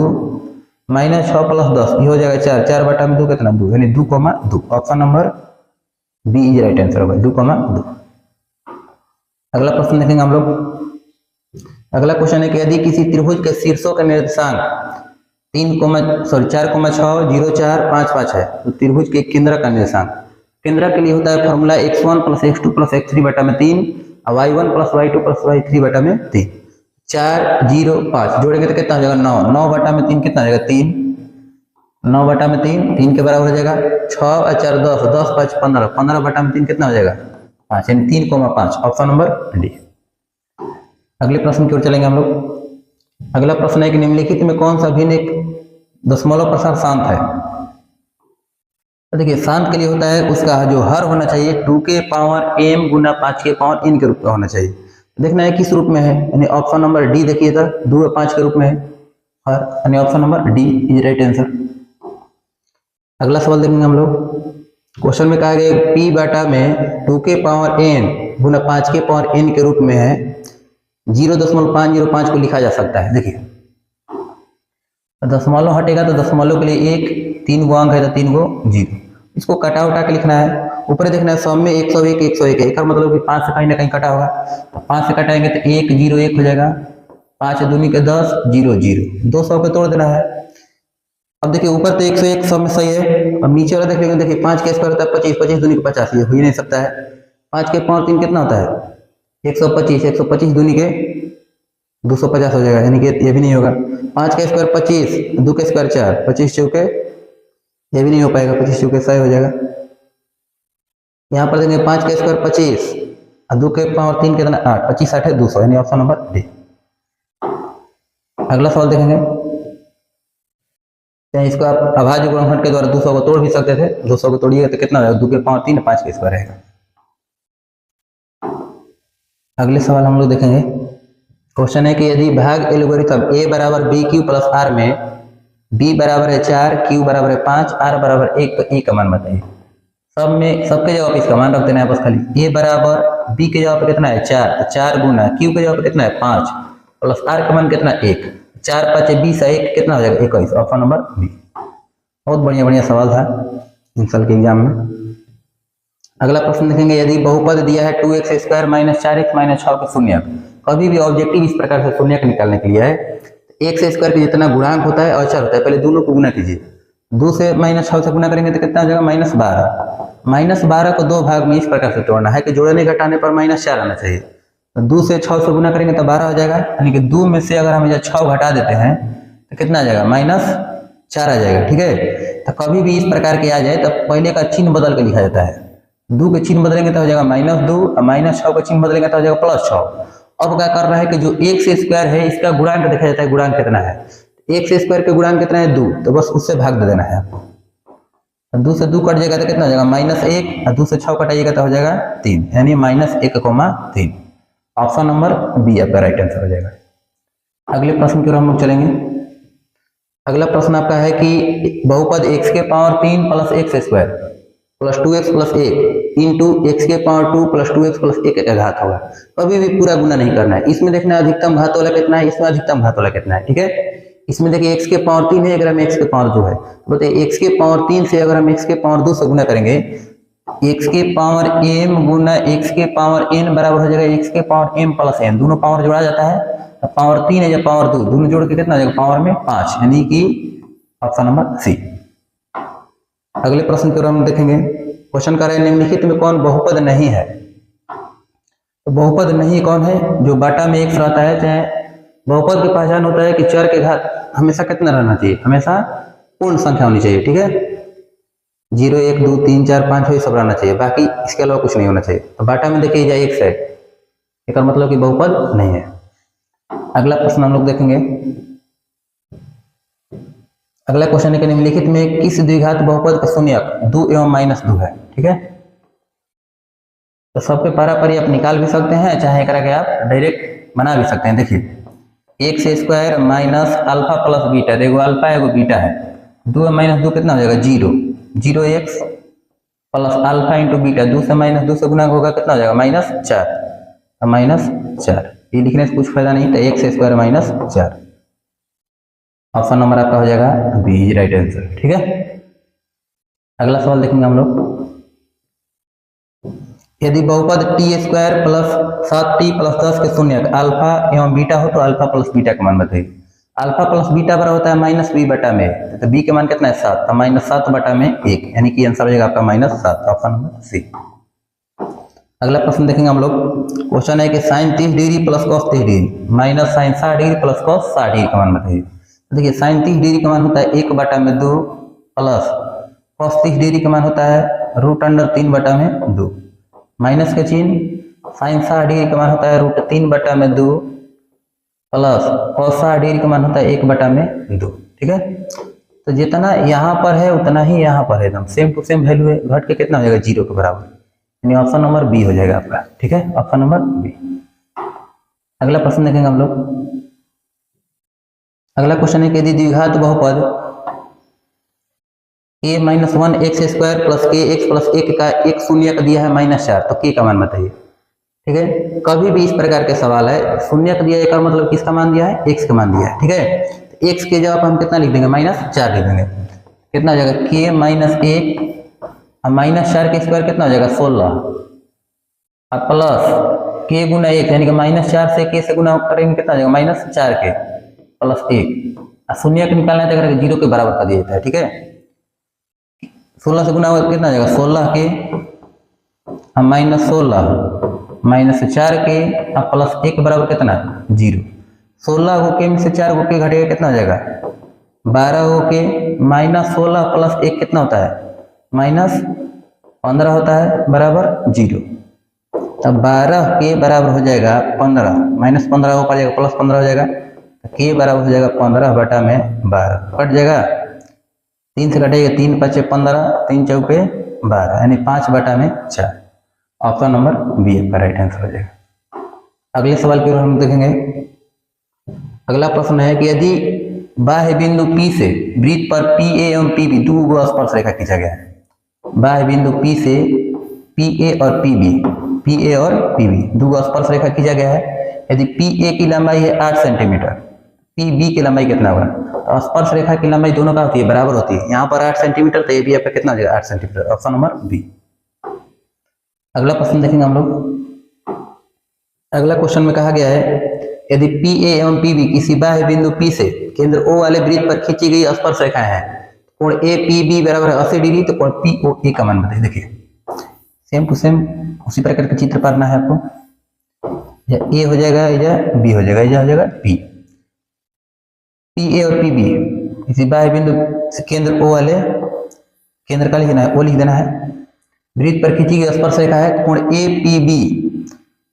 -6 प्लस 10 ये हो जाएगा 4, 4 बटा में 2 कितना, 2, यानी 2,2, option number B is right answer होगा, 2,2। अगला प्रश्न देखेंगे हम लोग। अगला क्वेश्चन है कि यदि किसी त्रिभुज के शीर्षों का निर्देशांक 4,6, 0,4, 5,5 है तो त्रिभुज के केंद्र का निर्देशांक, केंद्र के लिए होता है formula x1 plus x2 plus x3 बटा में 3 और y1 plus y2 plus y3 बटा में 3। 4, 0, 5 जोड़ेंगे तो कितना हो जाएगा, 9, 9 बटा में 3 कितना हो जाएगा, 3, 9 बटा में 3 के बराबर हो जाएगा, 6 और 4 10, 10 5 15, 15 बटा में 3 कितना हो जाएगा, 5, यानी 3,5, ऑप्शन नंबर डी। अगले प्रश्न की ओर चलेंगे हम लोग। अगला प्रश्न है कि निम्नलिखित में कौन सा भिन्न एक दशमलव प्रसार शांत है। तो देखिए शांत के लिए होता है उसका जो हर होना चाहिए 2 के पावर m गुना 5 के पावर n के रूप में होना चाहिए। देखना है किस रूप में है, यानी ऑप्शन नंबर डी देखिएगा, 2 और 5 के रूप में है हर, यानी option number D is right answer. अगला सवाल देखेंगे हम लोग। क्वेश्चन में कहा गया p बटा में 2 के पावर n गुना 5 के पावर n के रूप में है, 0.505 को लिखा जा सकता है। देखिए दशमलव हटेगा तो दशमलव के लिए 1, 3 गो अंक है तो 3 गो 0, इसको कटा उठा के लिखना है। ऊपर देखना है सब में 101 101 है, इसका मतलब कि 5 से कहीं ना कहीं कटा होगा, तो 5 से कटाएंगे तो 1 0 1 हो जाएगा, 5 दूनी के 10 0 0, 200 पे तोड़ देना है। अब देखिए ऊपर तो 101 सब में सही है, अब नीचे वाला देख लेंगे। देखिए 5 के स्क्वायर होता है 25, 25 दूनी के 50, ये हो ही नहीं सकता है। 5 के पावर 3 कितना होता है 125, 125 दूनी के 250 हो जाएगा, यानी कि ये भी नहीं होगा। 5 का स्क्वायर 25, 2 के स्क्वायर 4, 25 चौके ये भी नहीं हो पाएगा, 25 चौके 100 हो जाएगा। यहाँ पर देंगे 5 का स्क्वायर 25 और 2 के पावर 3 कितना 8, 25 8 है 200, यानी ऑप्शन नंबर डी। अगला सवाल देखेंगे, इसको आप अभाज्य गुणनखंड के द्वारा 200 को तोड़ भी सकते थे, 200 को तोड़िएगा तो कितना होगा, 2 के पावर 3 5 का स्क्वायर रहेगा। अगले सवाल हम लोग देखेंगे, क्वेश्चन है कि यदि भाग एल्गोरिथम a बराबर बी क्यू प्लस आर में b बराबर है 4, q बराबर है 5, r बराबर 1, तो a का मान बताइए। सब में सबके जवाब इसका मान रख देना है बस खाली। a बराबर b के जवाब पे कितना है 4, तो 4 गुना q के जवाब पे कितना है 5 प्लस r का मान कितना 1, 4 5 20 1 कितना हो जाएगा 21, ऑप्शन नंबर बी। बहुत बढ़िया बढ़िया सवाल था इन साल के एग्जाम में। अगला प्रश्न देखेंगे, यदि बहुपद दिया है 2x square minus 4x minus 6 का शून्यक, कभी भी ऑब्जेक्टिव इस प्रकार से शून्यक निकालने के लिए है, x स्क्वायर का जितना गुणांक होता है अचर होता है, पहले दोनों को गुना कीजिए। 2 से माइनस 6 से गुना करेंगे तो कितना हो जाएगा -12। -12 को 2 भाग में इस प्रकार से तोड़ना है कि जोड़ने घटाने पर -4 आना चाहिए। तो 2 से 6 से गुना करेंगे तो 12 हो जाएगा, यानी कि 2 में से अगर हम 6 घटा देते हैं तो कितना आ जाएगा -4 आ जाएगा। ठीक है, तो कभी भी इस प्रकार के आ जाए तो पहले का चिन्ह बदल के लिखा जाता है। 2 के चिन्ह बदलेंगे तो हो जाएगा -2 और -6 का चिन्ह बदलेंगे तो हो जाएगा +6। अब क्या कर रहा है कि जो x स्क्वायर है इसका गुणांक देखा जाता है, गुणांक कितना है, x स्क्वायर के गुणांक कितना है 2, तो बस उससे भाग दे देना है आपको। 2 से 2 कट जाएगा तो कितना हो जाएगा -1 और 2 से 6 कटाइएगा तो हो जाएगा 3, यानी -1,3। ऑप्शन नंबर बी आपका राइट आंसर हो जाएगा। अगले प्रश्न की ओर हम लोग चलेंगे। अगला प्रश्न आपका है कि बहुपद x के power 3 plus x square plus 2x plus 1 into x के पावर 2 प्लस 2x प्लस 1 का घात होगा। कभी भी पूरा गुना नहीं करना है, इसमें देखना है अधिकतम घात वाला कितना है, इसमें अधिकतम घात वाला कितना है। ठीक है, इसमें देखिए x के पावर 3 है, अगर हम x के पावर 2 है तो बताइए x के पावर 3 से अगर हम x के पावर 2 से गुना करेंगे, x के पावर m गुना x के पावर n बराबर हो जाएगा x के पावर m प्लस n, दोनों पावर जोड़ा जाता है तो पावर 3 है या पावर 2 दोनों जोड़ के कितना हो जाएगा पावर में 5, यानी कि ऑप्शन नंबर सी। अगले प्रश्न की ओर हम देखेंगे, क्वेश्चन कर रहे हैं निम्नलिखित में कौन बहुपद नहीं है। तो बहुपद नहीं कौन है, जो बाटा में x रहता है, चाहे बहुपद की पहचान होता है कि चर के घात हमेशा कितना रहना चाहिए, हमेशा पूर्ण संख्या होनी चाहिए। ठीक है, 0 1 2 3 4 5 ये सब रहना चाहिए, बाकी इसके अलावा कुछ नहीं होना चाहिए। तो बाटा में देखिए या x है, इसका मतलब कि बहुपद नहीं है। अगला प्रश्न हम लोग देखेंगे, अगला क्वेश्चन है कि निम्नलिखित में किस द्विघात बहुपद का शून्यक 2 एवं -2 है। ठीक है, तो सबके पारापारी आप निकाल भी सकते हैं, चाहे एक के आप डायरेक्ट बना भी सकते हैं। देखिए x square minus alpha plus beta, देखो अल्फा है एगो बीटा है, 2 -2 कितना हो जाएगा 0, 0x plus alpha into beta, 2 से -2 से गुना होगा कितना हो जाएगा -4, ये लिखने से कुछ फायदा नहीं, तो x स्क्वायर -4 ऑप्शन नंबर आपका हो जाएगा बी इज राइट आंसर। ठीक है, अगला सवाल देखेंगे हम लोग, यदि बहुपद T square plus 7t plus 10 के शून्यक अल्फा एवं बीटा हो तो अल्फा प्लस बीटा का मान बताइए। अल्फा प्लस बीटा बराबर होता है -b बटा में, तो b के मान कितना है 7, तो -7 बटा में 1, यानी कि आंसर हो जाएगा आपका -7, ऑप्शन नंबर सी। अगला प्रश्न देखेंगे हम लोग, क्वेश्चन है कि sin 30 degree plus cos 30 degree minus sin 60 degree plus cos 60 degree का मान बताइए। देखिए sin 30 डिग्री का मान होता है 1 बटा में 2 प्लस cos 30 डिग्री का मान होता है √3 बटा में 2, माइनस के चिन्ह, sin 60 डिग्री का मान होता है √3 बटा में 2 प्लस cos 60 डिग्री का मान होता है 1 बटा में 2। ठीक है, तो जितना यहाँ पर है उतना ही यहाँ पर है, एकदम सेम टू सेम वैल्यू है, घट के कितना हो जाएगा 0 के बराबर, यानी ऑप्शन नंबर बी हो जाएगा आपका। ठीक है, ऑप्शन नंबर बी। अगला प्रश्न देखेंगे हम लोग, अगला क्वेश्चन है कि यदि द्विघात बहुपद a - 1 x square plus k x plus 1 का एक शून्यक दिया है -4, तो k का मान बताइए। ठीक है, कभी भी इस प्रकार के सवाल है, शून्यक दिया है का मतलब किसका मान दिया है, x का मान दिया है। ठीक है, तो x के जवाब हम कितना लिख देंगे -4 लिख देंगे, कितना हो जाएगा k - 1 और -4 के स्क्वायर कितना हो जाएगा 16 और प्लस k गुना 1, यानी कि -4 से k से गुना करेंगे कितना हो जाएगा -4k प्लस 1, और शून्य को निकालना है तो 0 के बराबर कर दिया जाता है। ठीक है, 16 से गुना होगा कितना हो जाएगा 16 के -16 -4 के और प्लस 1 बराबर कितना 0, 16 को के में से 4 को के घटेगा कितना हो जाएगा 12 को के -16 प्लस 1 कितना होता है, -15 होता है, बराबर 0। तब 12 के बराबर हो जाएगा 15, -15 ऊपर जाएगा +15 हो जाएगा, के बराबर हो जाएगा 15 बटा में 12, कट जाएगा, 3 से कटेगा, 3 × 5 = 15, 3 × 4 = 12, यानी 5 बटा में 4। ऑप्शन नंबर बी आपका राइट आंसर हो जाएगा। अगले सवाल की ओर हम देखेंगे। अगला प्रश्न है कि यदि बाह्य बिंदु P से वृत्त पर PA एवं PB दो स्पर्श रेखा खींचा गया है। बाह्य बिंदु P से PA और PB दो स्पर्श रेखा खींचा गया है। यदि PA की लंबाई है 8 सेंटीमीटर, PB की लंबाई कितना होगा, तो स्पर्श रेखा की लंबाई दोनों का होती है, बराबर होती है। यहाँ पर 8 सेंटीमीटर, तो ये भी आपका कितना हो जाएगा, 8 सेंटीमीटर। Option number B. अगला प्रश्न देखेंगे हम लोग। अगला क्वेश्चन में कहा गया है यदि PA एवं PB किसी बाह्य बिंदु P से केंद्र O वाले वृत्त पर खींची गई स्पर्श रेखा है, कोण APB बराबर 80 डिग्री, तो कोण POA का मान बताइए। देखिए सेम टू सेम उसी प्रकार का चित्र पाना है आपको, या A हो जाएगा या B हो जाएगा, या हो जाएगा P। PA और PB किसी बाह्य बिंदु से केंद्र O वाले, केंद्र का लिखना है, O लिख देना है, वृत्त पर खींची गई स्पर्श रेखा है, कोण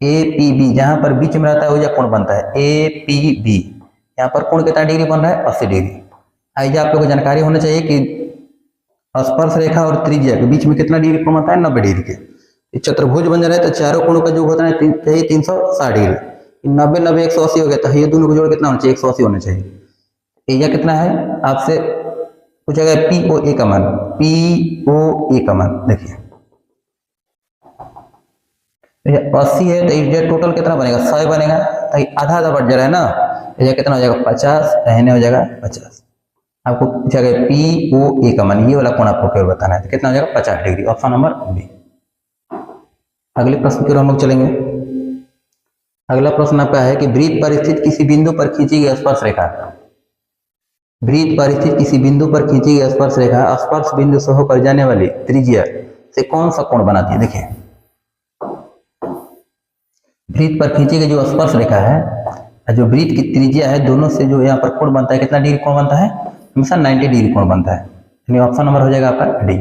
APB जहां पर बीच में रहता है वो कोण बनता है APB। यहाँ पर कोण कितना डिग्री बन रहा है, 80 डिग्री। आइए आप लोगों को जानकारी होना चाहिए कि स्पर्श रेखा और त्रिज्या के बीच में कितना डिग्री कोण बनता है, 90 डिग्री के। चतुर्भुज बन जा रहा है तो चारों कोणों का योग होता है चाहिए 360 डिग्री। 90 90 180 हो गया, तो ये दोनों का जोड़ कितना होना चाहिए, 180 होना चाहिए। एरिया कितना है आपसे पूछा गया, POA का मान, POA का मान देखिए 80 है, तो ये टोटल कितना बनेगा, 100 बनेगा, तो आधा आधा बढ़ जा रहा है ना, ये कितना हो जाएगा 50, रहने हो जाएगा 50। आपको पूछा गया POA का मान, ये वाला कोण आपको केवल बताना है, तो कितना हो जाएगा 50 डिग्री। Option number B. अगले प्रश्न की ओर हम लोग चलेंगे। अगला प्रश्न आपका है कि वृत्त पर स्थित किसी बिंदु पर खींची गई स्पर्श रेखा, वृत्त पर स्थित किसी बिंदु पर खींची गई स्पर्श रेखा स्पर्श बिंदु से होकर जाने वाली त्रिज्या से कौन सा कोण बनाती है। देखिए वृत्त पर खींची गई जो स्पर्श रेखा है, जो वृत्त की त्रिज्या है, दोनों से जो यहाँ पर कोण बनता है, कितना डिग्री कोण बनता है, हमेशा 90 डिग्री कोण बनता है। यानी ऑप्शन नंबर हो जाएगा आपका डी।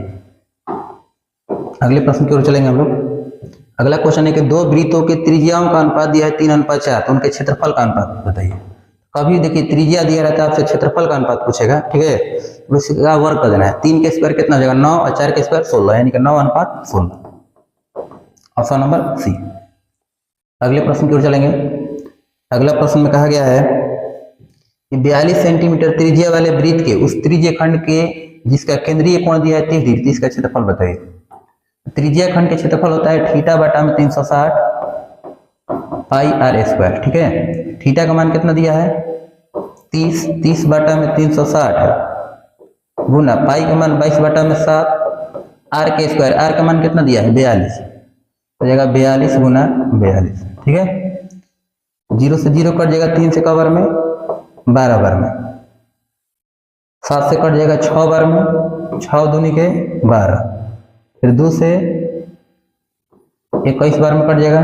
अगले प्रश्न की ओर चलेंगे हम लोग। अगला क्वेश्चन है कि दो वृत्तों के त्रिज्याओं का अनुपात दिया है 3:4, तो उनके क्षेत्रफल का अनुपात बताइए। कभी देखिए त्रिज्या दिया रहता है, आपसे क्षेत्रफल का अनुपात पूछेगा, ठीक है, तो इसका वर्ग कर देना है। 3 के स्क्वायर कितना हो जाएगा 9 और 4 के स्क्वायर 16, यानी कि 9:16। Option number C. अगले प्रश्न की ओर चलेंगे। अगला प्रश्न में कहा गया है कि 42 सेंटीमीटर त्रिज्या वाले वृत्त के उस त्रिज्या खंड के जिसका केंद्रीय कोण दिया है 30 डिग्री, इसका क्षेत्रफल बताइए। त्रिज्या खंड के क्षेत्रफल होता है थीटा बटा में 360 πr², ठीक है। थीटा का मान कितना दिया है 30 बटा में 360 गुना पाई का मान 22 बटा में 7 आर के स्क्वायर, आर का मान कितना दिया है 42, हो जाएगा 42 गुना 42, ठीक है। 0 से 0 कट जाएगा, 3 से कवर में 12 बार में, 7 से कट जाएगा 6 बार में, 6 दूनी के 12, फिर 2 से 21 बार में कट जाएगा,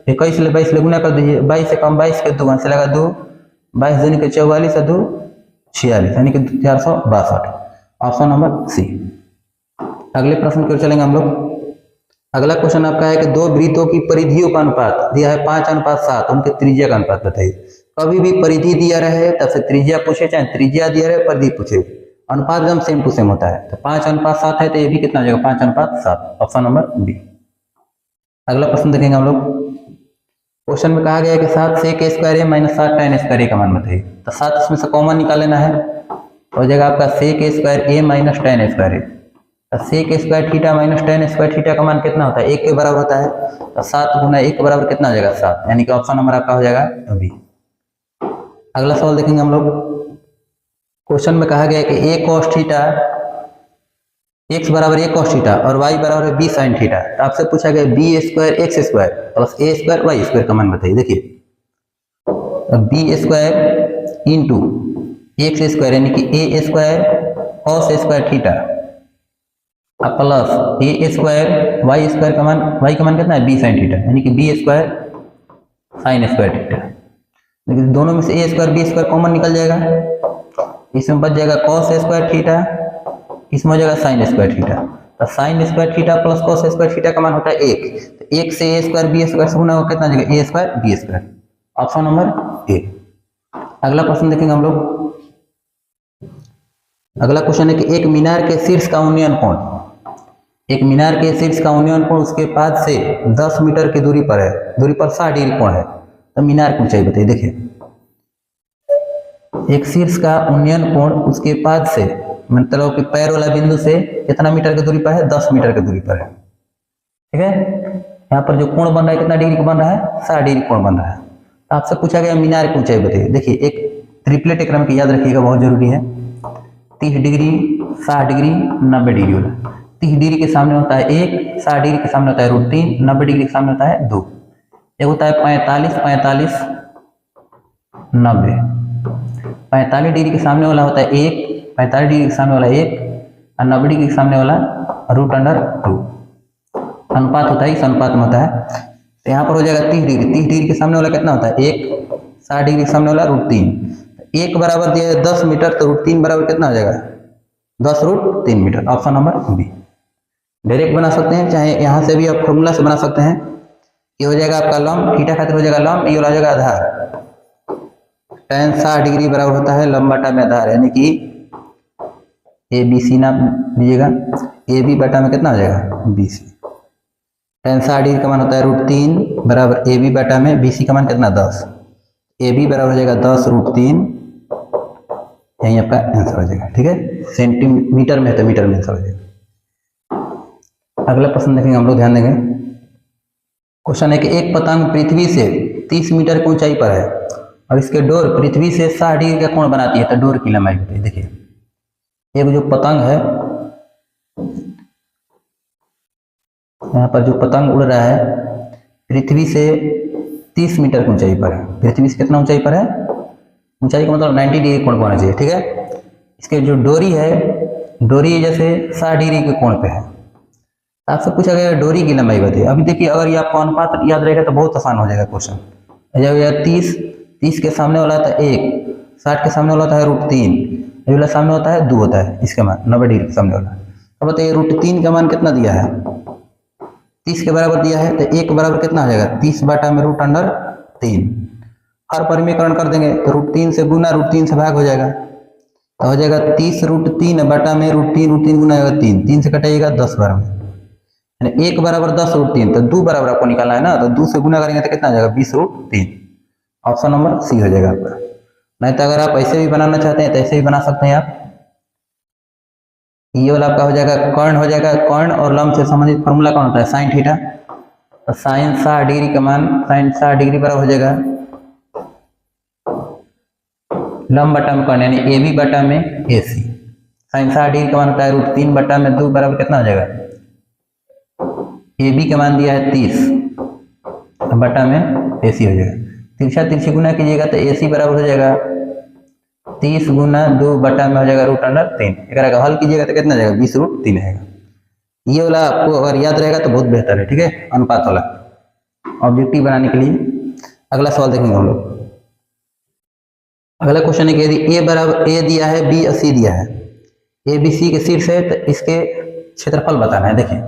21 ले 22 ले गुना कर दीजिए, 22 से कम 22 के 2 से लगा 2, 22 दूनी के 44 और 2 46, यानी कि 462। Option number C. अगले प्रश्न की ओर चलेंगे हम लोग। अगला क्वेश्चन आपका है कि दो वृत्तों की परिधियों का अनुपात दिया है 5:7, उनके त्रिज्या का अनुपात बताइए। कभी भी परिधि दिया रहे तब से त्रिज्या पूछे, चाहे त्रिज्या दिया रहे परिधि पूछे, अनुपात एकदम सेम टू सेम होता है। तो 5:7 है, तो ये भी कितना हो जाएगा 5:7। Option number B. अगला प्रश्न देखेंगे हम लोग। क्वेश्चन में कहा गया है कि 7 sec² a - 7 tan² a का मान बताइए। तो 7 इसमें से कॉमन निकाल लेना है, हो जाएगा आपका sec² a - tan² a। sec² theta minus tan² theta का मान कितना होता है 1 के बराबर होता है, तो 7 गुना 1 के बराबर कितना हो जाएगा 7, यानी कि ऑप्शन नंबर आपका हो जाएगा बी। अगला सवाल देखेंगे हम लोग। क्वेश्चन में कहा गया है कि a cos थीटा x बराबर a cos थीटा और y बराबर b sin थीटा। तो आपसे पूछा गया b² x² plus a² y² का मान बताइए। देखिए b² इंटू x² यानी कि a² cos² theta plus a² y² का मान, y का मान कितना है b sin थीटा, यानी कि b² sin² थीटा। लेकिन दोनों में से a² b² कॉमन निकल जाएगा, इसमें बच जाएगा cos² थीटा इसमें हो जाएगा साइन स्क्वायर थीटा। तो sign square theta plus cos square theta का मान होता है 1, तो 1 से ए स्क्वायर बी स्क्वायर से गुना हो कितना आ जाएगा A square B square. Option number A. अगला प्रश्न देखेंगे हम लोग। अगला क्वेश्चन है कि एक मीनार के शीर्ष का उन्नयन कोण, एक मीनार के शीर्ष का उन्नयन कोण उसके पाद से 10 मीटर की दूरी पर है, दूरी पर 60 डिग्री कोण है, तो मीनार की ऊंचाई बताइए। देखिए एक शीर्ष का उन्नयन कोण उसके पाद से मतलब कि पैर वाला बिंदु से कितना मीटर की दूरी पर है, 10 मीटर की दूरी पर है, ठीक है। यहाँ पर जो कोण बन रहा है कितना डिग्री का बन रहा है, 60 डिग्री कोण बन रहा है। तो आपसे पूछा गया मीनार की ऊंचाई बताइए। देखिए एक ट्रिपलेट क्रम की याद रखिएगा, बहुत जरूरी है। 30 डिग्री 60 डिग्री 90 डिग्री वाला। 30 डिग्री के सामने होता है 1, 60 डिग्री के सामने होता है √3, 90 डिग्री के सामने होता है 2। एक होता है 45 45 90। 45 डिग्री के सामने वाला होता है 1, 45 डिग्री के सामने वाला 1 और 90 डिग्री के सामने वाला √2। अनुपात होता है, इस अनुपात में होता है। तो यहाँ पर हो जाएगा 30 डिग्री। 30 डिग्री के सामने वाला कितना होता है 1, 60 डिग्री के सामने वाला √3। 1 बराबर दिया है 10 मीटर, तो √3 बराबर कितना हो जाएगा 10 √3 metre. Option number B. Direct बना सकते हैं, चाहे यहाँ से भी आप फॉर्मूला से बना सकते हैं। ये हो जाएगा आपका लंब, थीटा खातिर हो जाएगा लंब, ये हो जाएगा आधार। tan 60 डिग्री बराबर होता है लंब बटा में आधार, यानी कि ए बी सी नाप लीजिएगा। ए बी बटा में कितना हो जाएगा बी सी। tan 60 डिग्री का मान होता है √3 बराबर ए बी बटा में बी सी का मान कितना 10। ए बी बराबर हो जाएगा 10 √3, यही आपका आंसर हो जाएगा, ठीक है। सेंटीमीटर में है तो मीटर में आंसर हो जाएगा। अगला प्रश्न देखेंगे हम लोग, ध्यान देंगे। क्वेश्चन है कि एक पतंग पृथ्वी से 30 मीटर की ऊंचाई पर है और इसके डोर पृथ्वी से 60 डिग्री का कोण बनाती है, तो डोर की लंबाई बताइए। देखिए एक जो पतंग है, यहाँ पर जो पतंग उड़ रहा है पृथ्वी से 30 मीटर की ऊंचाई पर है। पृथ्वी से कितना ऊंचाई पर है, ऊंचाई का मतलब 90 डिग्री कोण होना चाहिए, ठीक है। इसके जो डोरी है, डोरी जैसे 60 डिग्री के कोण पे है। आपसे पूछा गया डोरी की लंबाई बताइए। अभी देखिए अगर ये आपको अनुपात याद रहेगा तो बहुत आसान हो जाएगा क्वेश्चन। जब यह 30 के सामने वाला होता है 1, 60 के सामने वाला होता है √3, ये वाला सामने होता है 2 होता है, इसका मान 90 डिग्री के सामने वाला। अब बताइए √3 का मान कितना दिया है, 30 के बराबर दिया है, तो 1 बराबर कितना हो जाएगा 30 बटा में √3। हर परिमीकरण कर देंगे तो √3 से गुना √3 से भाग हो जाएगा, तो हो जाएगा 30 √3 बटा में √3 गुना होगा 3, 3 से कटाइएगा 10 बार में, 1 बराबर 10 √3, तो 2 बराबर आपको निकालना है ना, तो 2 से गुना करेंगे तो कितना आ जाएगा 20 √3। ऑप्शन नंबर सी हो जाएगा आपका। नहीं तो अगर आप ऐसे भी बनाना चाहते हैं तो ऐसे भी बना सकते हैं आप। ये वाला आपका हो जाएगा कर्ण हो जाएगा, कर्ण और लंब से संबंधित फॉर्मूला कौन होता है साइन थीटा। तो साइन 60 डिग्री का मान साइन 60 डिग्री बराबर हो जाएगा लंब बटा में कर्ण, यानी ए बी बटा में ए सी। साइन 60 डिग्री का मान होता है √3 बटा में 2 बराबर कितना हो जाएगा, ए बी का मान दिया है 30 बटा में ए सी हो जाएगा। तिरछा तिरछी गुना कीजिएगा तो ए सी बराबर हो जाएगा 30 गुना 2 बटा में हो जाएगा √3। अगर हल कीजिएगा तो कितना जाएगा 20 √3 आएगा। ये वाला आपको अगर याद रहेगा तो बहुत बेहतर है, ठीक है, अनुपात वाला ऑब्जेक्टिव बनाने के लिए। अगला सवाल देखेंगे हम लोग। अगला क्वेश्चन है कि यदि ए बराबर ए दिया है, बी 80 दिया है, ए बी सी के शीर्ष है, तो इसके क्षेत्रफल बताना है। देखिए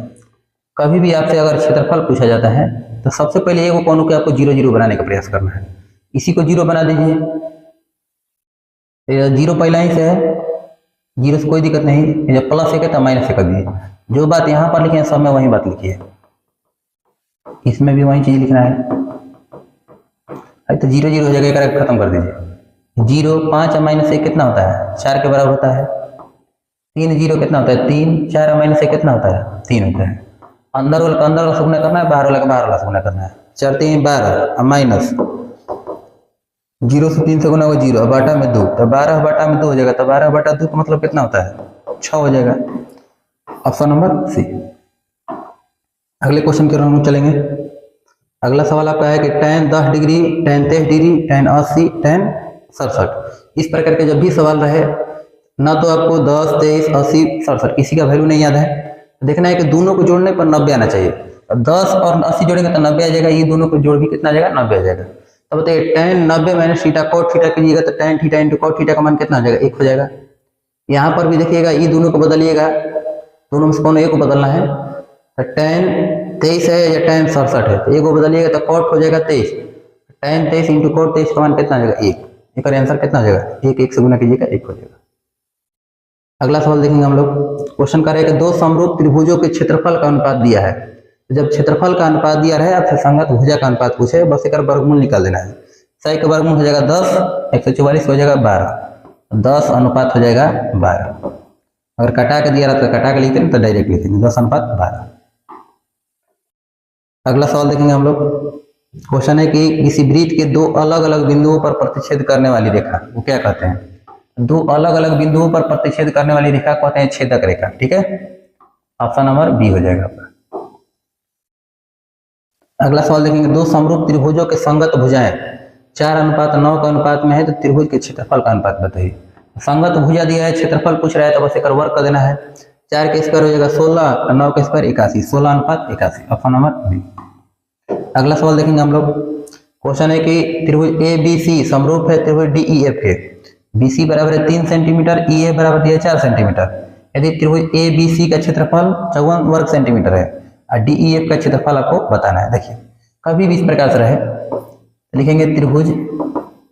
कभी भी आपसे अगर क्षेत्रफल पूछा जाता है तो सबसे पहले एक कोण को आपको 0 0 बनाने का प्रयास करना है। इसी को 0 बना दीजिए, 0 पहला ही से है, 0 से कोई दिक्कत नहीं। जब +1 है तो -1 कर दीजिए। जो बात यहाँ पर लिखे हैं सब में वही बात लिखिए, इसमें भी वही चीज लिखना है। तो 0 0 हो जाएगा, एक खत्म कर दीजिए। 0 5 और -1 कितना होता है 4 के बराबर होता है। 3 0 कितना होता है 3, 4 और -1 कितना होता है 3 होता है। अंदर वाला का अंदर वाला से गुना करना है, बाहर वाला का बाहर वाला से गुना करना है। 4 3 12 और माइनस 0 से 3 से गुना होगा 0 और बटा में 2, तो 12 बटा में 2 हो जाएगा। तो 12 बटा 2 का मतलब कितना होता है 6 हो जाएगा। Option number C. अगले क्वेश्चन की ओर हम चलेंगे। अगला सवाल आपका है कि tan 10 degree, tan 23 degree, tan 80, tan 67। इस प्रकार के जब भी सवाल रहे ना तो आपको 10 23 80 67 किसी का वैल्यू नहीं याद है, देखना है कि दोनों को जोड़ने पर 90 आना चाहिए। 10 और 80 जोड़ेंगे तो 90 आ जाएगा, ये दोनों को जोड़ भी कितना आ जाएगा 90 आ जाएगा। तो बताइए tan 90 - थीटा cot थीटा कीजिएगा तो tan theta into cot theta का मान कितना आ जाएगा 1 हो जाएगा। यहाँ पर भी देखिएगा ई दोनों को बदलिएगा, दोनों में से कौन एक को बदलना है। तो tan 23 है या tan 67 है, तो एक को बदलिएगा तो cot हो जाएगा 23। tan 23 इंटू cot 23 का मान कितना हो जाएगा 1। एक आंसर कितना हो जाएगा 1 से गुना कीजिएगा 1 हो जाएगा। अगला सवाल देखेंगे हम लोग। क्वेश्चन कर रहे हैं कि दो समरूप त्रिभुजों के क्षेत्रफल का अनुपात दिया है। तो जब क्षेत्रफल का अनुपात दिया रहे आपसे संगत भुजा का अनुपात पूछे, बस एक वर्गमूल निकाल देना है। 100 का वर्गमूल हो जाएगा 10, 144 हो जाएगा 12, 10 अनुपात हो जाएगा 12। अगर कटा के दिया रहता तो कटा के लिखते हैं, तो डायरेक्ट लिखेंगे 10 अनुपात 12। अगला सवाल देखेंगे हम लोग। क्वेश्चन है कि किसी वृत्त के दो अलग अलग बिंदुओं पर प्रतिच्छेद करने वाली रेखा वो क्या कहते हैं। दो अलग अलग बिंदुओं पर प्रतिच्छेद करने वाली रेखा कहते हैं छेदक रेखा। ठीक है, ऑप्शन नंबर बी हो जाएगा आपका। अगला सवाल देखेंगे। दो समरूप त्रिभुजों के संगत भुजाएं 4:9 का अनुपात में है, तो त्रिभुज के क्षेत्रफल का अनुपात बताइए। संगत भुजा दिया है, क्षेत्रफल पूछ रहा है, तो बस एक वर्ग कर देना है। 4 के स्क्वायर हो जाएगा 16, 9 के स्क्वायर 81, 16:81, ऑप्शन नंबर बी। अगला सवाल देखेंगे हम लोग। क्वेश्चन है कि त्रिभुज ए बी सी समरूप है त्रिभुज डी ई एफ के। बी सी बराबर है 3 सेंटीमीटर, ई ए बराबर दिया 4 सेंटीमीटर। यदि त्रिभुज ए बी सी का क्षेत्रफल 54 वर्ग सेंटीमीटर है और डी ई एफ का क्षेत्रफल आपको बताना है। देखिए कभी भी इस प्रकार से रहे, लिखेंगे त्रिभुज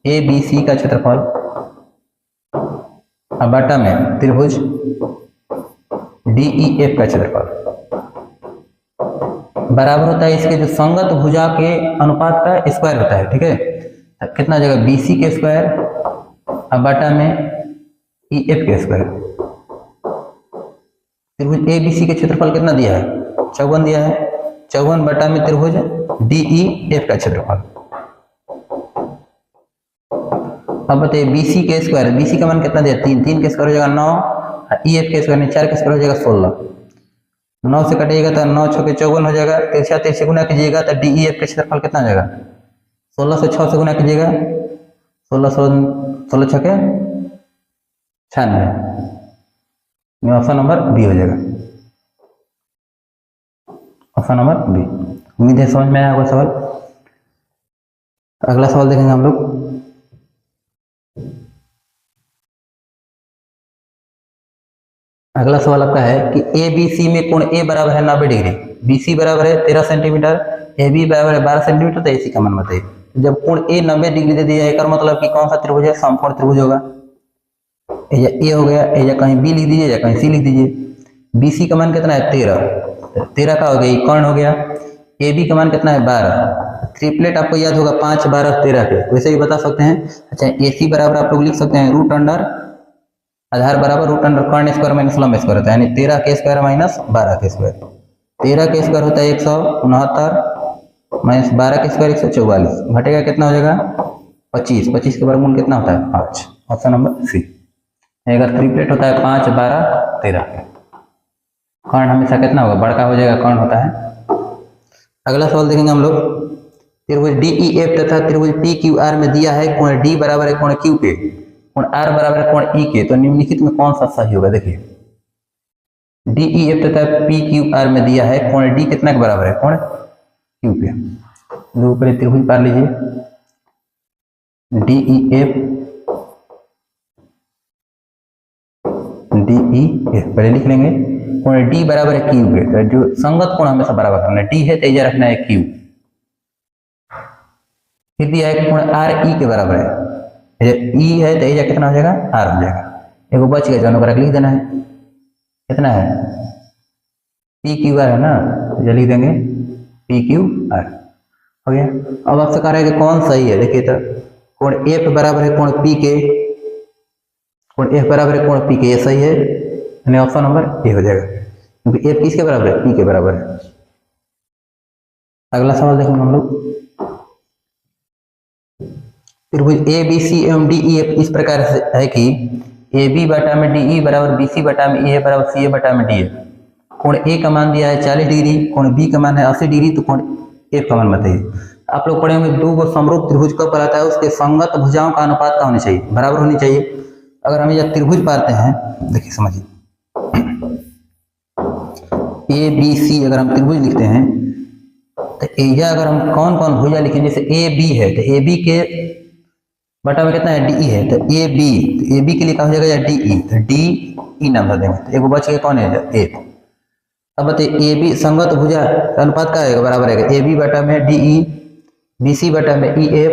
ए बी सी का क्षेत्रफल और बटा में त्रिभुज डी ई एफ का क्षेत्रफल बराबर होता है इसके जो संगत भुजा के अनुपात का स्क्वायर होता है। ठीक है, तो कितना हो जाएगा बी सी के स्क्वायर और बटा में ई एफ के स्क्वायर। त्रिभुज ए बी सी के क्षेत्रफल कितना दिया है 54 दिया है, 54 बटा में त्रिभुज डी ई एफ का क्षेत्रफल। अब बताइए बी सी के स्क्वायर, बी सी का मान कितना दिया 3, 3 के स्क्वायर हो जाएगा 9, ई एफ के स्क्वायर 4 के स्क्वायर हो जाएगा 16। 9 से कटिएगा तो 9 6 के 54 हो जाएगा, 3 से गुना कीजिएगा तो डी ई एफ के क्षेत्रफल कितना हो जाएगा 16 से 6 से गुना कीजिएगा 16 6 के 96, ऑप्शन नंबर बी हो जाएगा, ऑप्शन नंबर बी। उम्मीद है समझ में आया होगा सवाल। अगला सवाल देखेंगे हम लोग। अगला सवाल आपका है कि ए बी सी में कोण ए बराबर है 90 डिग्री, बी सी बराबर है 13 सेंटीमीटर, ए बी बराबर है 12 सेंटीमीटर, तो ए सी का मान बताइए। जब कोण ए 90 डिग्री दे दिया है, इसका मतलब कि कौन सा त्रिभुज है समकोण त्रिभुज होगा। या ए हो गया, या कहीं बी लिख दीजिए या कहीं सी लिख दीजिए। बी सी का मान कितना है 13, 13 का हो गया कर्ण हो गया। ए बी का मान कितना है 12, ट्रिपलेट आपको याद होगा 5 12 13 के, वैसे भी बता सकते हैं। अच्छा ए सी बराबर आप लोग लिख सकते हैं रूट अंडर आधार बराबर रूट अंडर कर्ण स्क्वायर माइनस लंब स्क्वायर होता है, यानी 13 के स्क्वायर माइनस 12 के स्क्वायर। 13 के स्क्वायर होता है 169 माइनस 12 के स्क्वायर 144, घटेगा कितना हो जाएगा 25, 25 के वर्गमूल कितना होता है 5, ऑप्शन नंबर सी। अगर ट्रिपलेट होता है 5 12 13, कर्ण हमेशा कितना होगा बड़का हो जाएगा, कर्ण होता है। अगला सवाल देखेंगे हम लोग। त्रिभुज डी ई एफ तथा त्रिभुज पी क्यू आर में दिया है कोण डी बराबर है कोण क्यू के, कोण आर बराबर है कोण ई के, तो निम्नलिखित में कौन सा सही होगा। देखिए डी ई एफ तथा पी क्यू आर में दिया है कोण डी कितना के बराबर है कोण क्यू के। दो पहले त्रिभुज पार लीजिए, D E F D E F पहले लिख लेंगे। कोण डी बराबर है क्यू के, तो जो संगत कोण हमेशा बराबर करना है, डी है तो इधर रखना है क्यू। फिर दिया है कोण आर ई के बराबर है, ई है तो इधर कितना हो जाएगा आर हो जाएगा। एगो बच गया जो लिख देना है, कितना है पी क्यू आर है ना, तो लिख देंगे पी क्यू आर हो गया। अब आपसे कह रहा है कि कौन सही है। देखिए तो कोण एफ बराबर है कोण पी के, कोण एफ बराबर है कोण पी के, ये सही है, यानी ऑप्शन नंबर ए हो जाएगा, क्योंकि एफ किसके बराबर है पी के बराबर है। अगला सवाल देखेंगे हम लोग। त्रिभुज ए बी सी एवं डी ई एफ इस प्रकार से है कि ए बी बटा में डी ई बराबर बी सी बटा में ए बराबर सी ए बटा में डी ए। कोण ए का मान दिया है 40 डिग्री, कोण बी का मान है 80 डिग्री, तो कोण एफ का मान बताइए। आप लोग पढ़े होंगे दो गो समरूप त्रिभुज कब कहलाता है, उसके संगत भुजाओं का अनुपात का होना चाहिए, बराबर होनी चाहिए। अगर हम यह त्रिभुज पाते हैं, देखिए समझिए ए बी सी अगर हम त्रिभुज लिखते हैं तो एजा अगर हम कौन कौन भुजा लिखें, जैसे ए बी है तो ए बी के बटा में कितना है डी ई है, तो ए बी के लिए क्या हो जाएगा डी ई, तो डी ई नाम रख देंगे। तो एक बच गया कौन है ए। अब बताइए ए बी संगत भुजा का अनुपात क्या आएगा, बराबर आएगा ए बी बटा में डी ई, बी सी बटा में ई एफ,